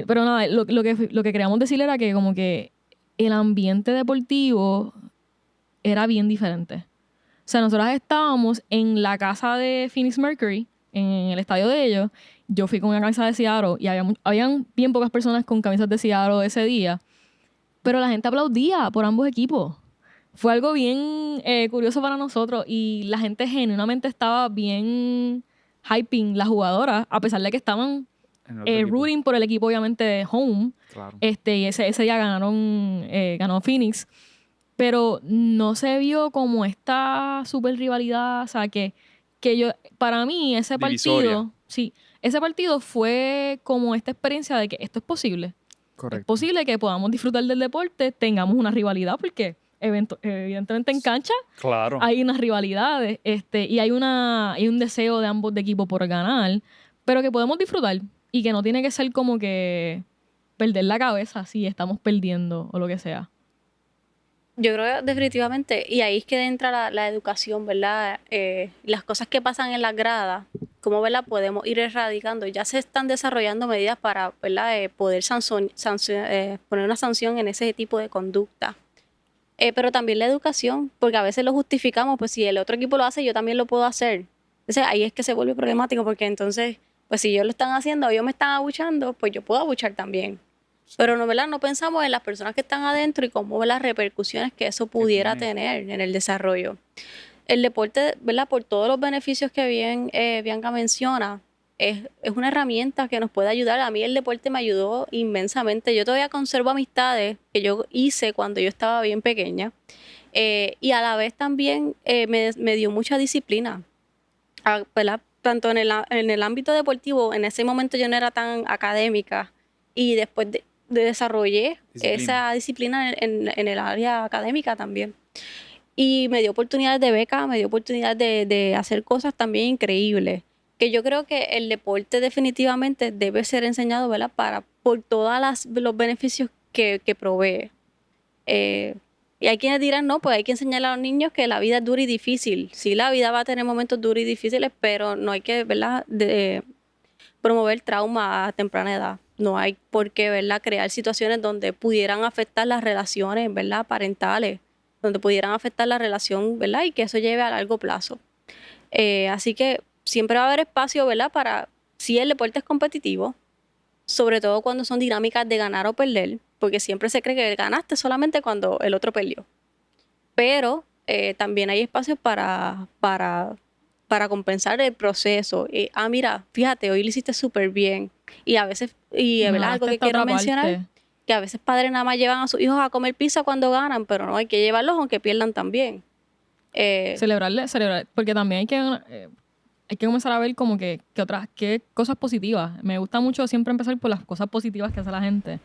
Pero nada, lo que queríamos decir era que como que el ambiente deportivo era bien diferente. O sea, nosotras estábamos en la casa de Phoenix Mercury, en el estadio de ellos. Yo fui con una camisa de Seattle y habían bien pocas personas con camisas de Seattle ese día. Pero la gente aplaudía por ambos equipos. Fue algo bien curioso para nosotros y la gente genuinamente estaba bien hyping las jugadoras, a pesar de que estaban rooting por el equipo, obviamente, de home. Claro. Y ese día ganó Phoenix. Pero no se vio como esta super rivalidad. O sea, para mí, ese Divisoria. partido, sí, ese partido fue como esta experiencia de que esto es posible. Correcto. Es posible que podamos disfrutar del deporte, tengamos una rivalidad, porque evidentemente en cancha Claro. hay unas rivalidades y hay un deseo de ambos de equipos por ganar, pero que podemos disfrutar y que no tiene que ser como que perder la cabeza si estamos perdiendo o lo que sea. Yo creo que definitivamente, y ahí es que entra la educación, ¿verdad? Las cosas que pasan en las gradas, cómo, ¿verdad? Podemos ir erradicando. Ya se están desarrollando medidas para, ¿verdad? Poder poner una sanción en ese tipo de conducta. Pero también la educación, porque a veces lo justificamos, pues si el otro equipo lo hace, yo también lo puedo hacer. Entonces ahí es que se vuelve problemático, porque entonces, pues si ellos lo están haciendo o ellos me están abuchando, pues yo puedo abuchar también. Pero no, ¿verdad? No pensamos en las personas que están adentro y cómo ver las repercusiones que eso pudiera tener en el desarrollo. El deporte, ¿verdad? Por todos los beneficios que bien Bianca menciona, es una herramienta que nos puede ayudar. A mí el deporte me ayudó inmensamente. Yo todavía conservo amistades que yo hice cuando yo estaba bien pequeña y a la vez también me dio mucha disciplina, ¿verdad? Tanto en el ámbito deportivo, en ese momento yo no era tan académica y después desarrollé esa disciplina en el área académica también. Y me dio oportunidades de beca, me dio oportunidades de hacer cosas también increíbles. Que yo creo que el deporte definitivamente debe ser enseñado, ¿verdad? Por todos los beneficios que provee. Y hay quienes dirán, no, pues hay que enseñarle a los niños que la vida es dura y difícil. Sí, la vida va a tener momentos duros y difíciles, pero no hay que, ¿verdad?, promover trauma a temprana edad. No hay por qué, ¿verdad?, crear situaciones donde pudieran afectar las relaciones, ¿verdad?, parentales, donde pudieran afectar la relación, ¿verdad?, y que eso lleve a largo plazo. Así que siempre va a haber espacio, ¿verdad?, para si el deporte es competitivo, sobre todo cuando son dinámicas de ganar o perder, porque siempre se cree que ganaste solamente cuando el otro perdió. Pero también hay espacios para compensar el proceso. Mira, fíjate, hoy lo hiciste súper bien. Y a veces, y Me ¿verdad?, algo ganaste que esta quiero otra mencionar, parte. que a veces padres nada más llevan a sus hijos a comer pizza cuando ganan, pero no hay que llevarlos aunque pierdan también. Celebrar, porque también hay que comenzar a ver como qué cosas positivas. Me gusta mucho siempre empezar por las cosas positivas que hace la gente.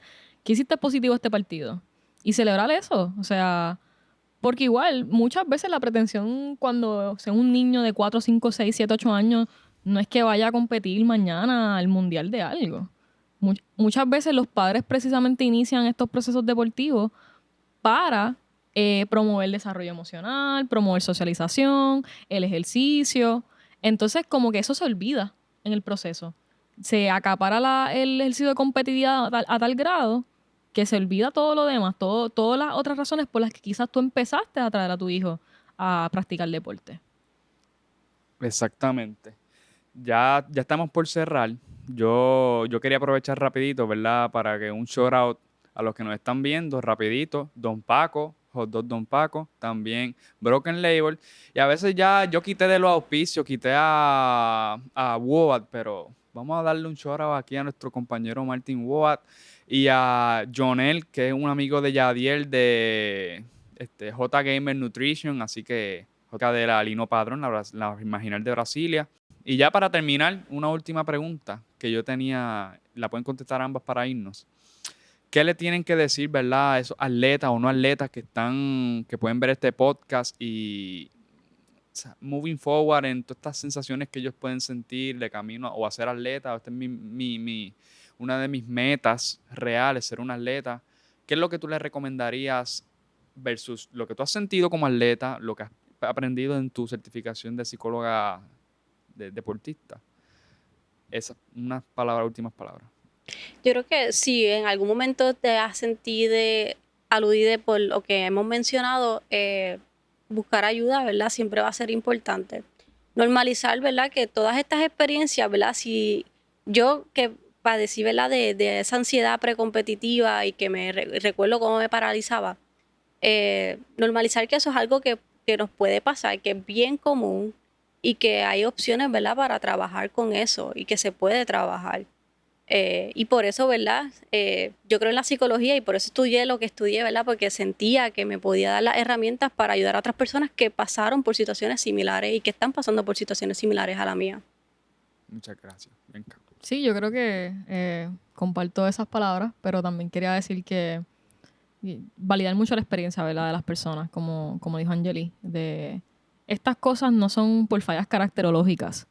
¿Qué hiciste positivo este partido? Y celebrar eso. O sea, porque igual, muchas veces la pretensión cuando sea un niño de 4, 5, 6, 7, 8 años, no es que vaya a competir mañana al mundial de algo. Muchas veces los padres precisamente inician estos procesos deportivos para promover el desarrollo emocional, promover socialización, el ejercicio. Entonces, como que eso se olvida en el proceso. Se acapara el ejercicio de competitividad a tal grado que se olvida todo lo demás, todas las otras razones por las que quizás tú empezaste a traer a tu hijo a practicar deporte. Exactamente. Ya estamos por cerrar. Yo quería aprovechar rapidito, ¿verdad? Para que un shout out a los que nos están viendo, rapidito. Don Paco, Hot Dog Don Paco, también Broken Label. Y a veces ya yo quité de los auspicios, quité a Woat, pero vamos a darle un shout out aquí a nuestro compañero Martin Woat y a Jonel, que es un amigo de Yadiel de J Gamer Nutrition, así que J de la Lino Padrón, la Imaginal de Brasilia. Y ya para terminar, una última pregunta que yo tenía, la pueden contestar ambas para irnos. ¿Qué le tienen que decir, verdad, a esos atletas o no atletas que pueden ver este podcast y o sea, moving forward en todas estas sensaciones que ellos pueden sentir de camino o a ser atleta? Esta es una de mis metas reales, ser un atleta. ¿Qué es lo que tú les recomendarías versus lo que tú has sentido como atleta, lo que has aprendido en tu certificación de psicóloga de deportista? Esas, unas palabras, últimas palabras. Yo creo que si en algún momento te has sentido aludido por lo que hemos mencionado, buscar ayuda, ¿verdad? Siempre va a ser importante. Normalizar, ¿verdad?, que todas estas experiencias, ¿verdad? Si yo que padecí, ¿verdad?, de esa ansiedad precompetitiva y que recuerdo cómo me paralizaba, normalizar que eso es algo que nos puede pasar, que es bien común y que hay opciones, ¿verdad?, para trabajar con eso y que se puede trabajar. Y por eso, ¿verdad? Yo creo en la psicología y por eso estudié lo que estudié, ¿verdad? Porque sentía que me podía dar las herramientas para ayudar a otras personas que pasaron por situaciones similares y que están pasando por situaciones similares a la mía. Muchas gracias. Venga. Sí, yo creo que comparto esas palabras, pero también quería decir que validar mucho la experiencia, ¿verdad?, de las personas, como dijo Angeli, de estas cosas no son por fallas caracterológicas.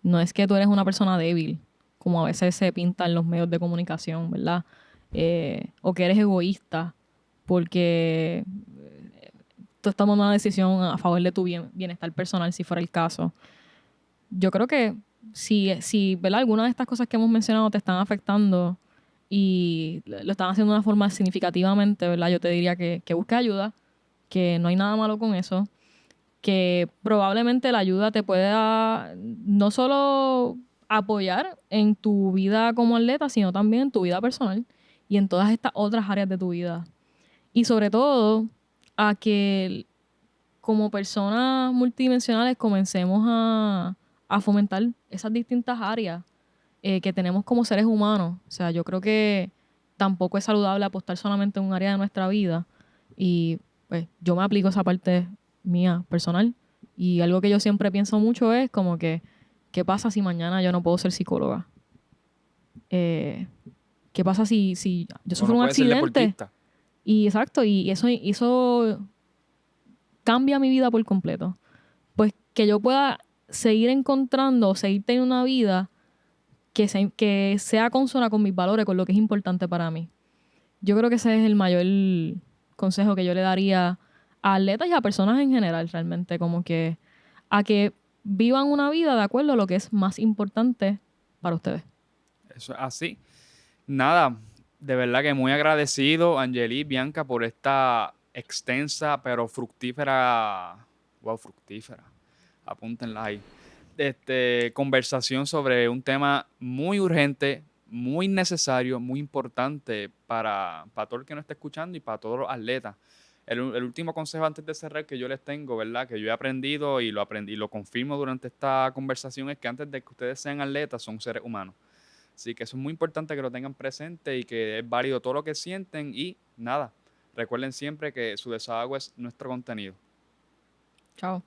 No es que tú eres una persona débil, como a veces se pinta en los medios de comunicación, ¿verdad? O que eres egoísta porque tú estás tomando una decisión a favor de tu bienestar personal, si fuera el caso. Yo creo que si ¿verdad?, alguna de estas cosas que hemos mencionado te están afectando y lo están haciendo de una forma significativamente, ¿verdad?, yo te diría que busques ayuda, que no hay nada malo con eso, que probablemente la ayuda te pueda no solo apoyar en tu vida como atleta, sino también en tu vida personal y en todas estas otras áreas de tu vida. Y sobre todo, a que como personas multidimensionales comencemos a fomentar esas distintas áreas que tenemos como seres humanos. O sea, yo creo que tampoco es saludable apostar solamente en un área de nuestra vida. Y pues yo me aplico esa parte mía personal. Y algo que yo siempre pienso mucho es como que, ¿qué pasa si mañana yo no puedo ser psicóloga? ¿Qué pasa si yo O sufro no un puede ser accidente? deportista. Y exacto, y eso cambia mi vida por completo. Pues que yo pueda seguir encontrando, seguir teniendo una vida que sea consona con mis valores, con lo que es importante para mí. Yo creo que ese es el mayor consejo que yo le daría a atletas y a personas en general realmente, como que a que vivan una vida de acuerdo a lo que es más importante para ustedes. Eso es así. Nada, de verdad que muy agradecido, Angeli, Bianca, por esta extensa pero fructífera, wow, fructífera, apúntenla ahí, conversación sobre un tema muy urgente, muy necesario, muy importante para todo el que nos esté escuchando y para todos los atletas. El último consejo antes de cerrar que yo les tengo, ¿verdad? Que yo he aprendido y lo aprendí y lo confirmo durante esta conversación es que antes de que ustedes sean atletas son seres humanos. Así que eso es muy importante que lo tengan presente y que es válido todo lo que sienten y nada, recuerden siempre que su desahogo es nuestro contenido. Chao.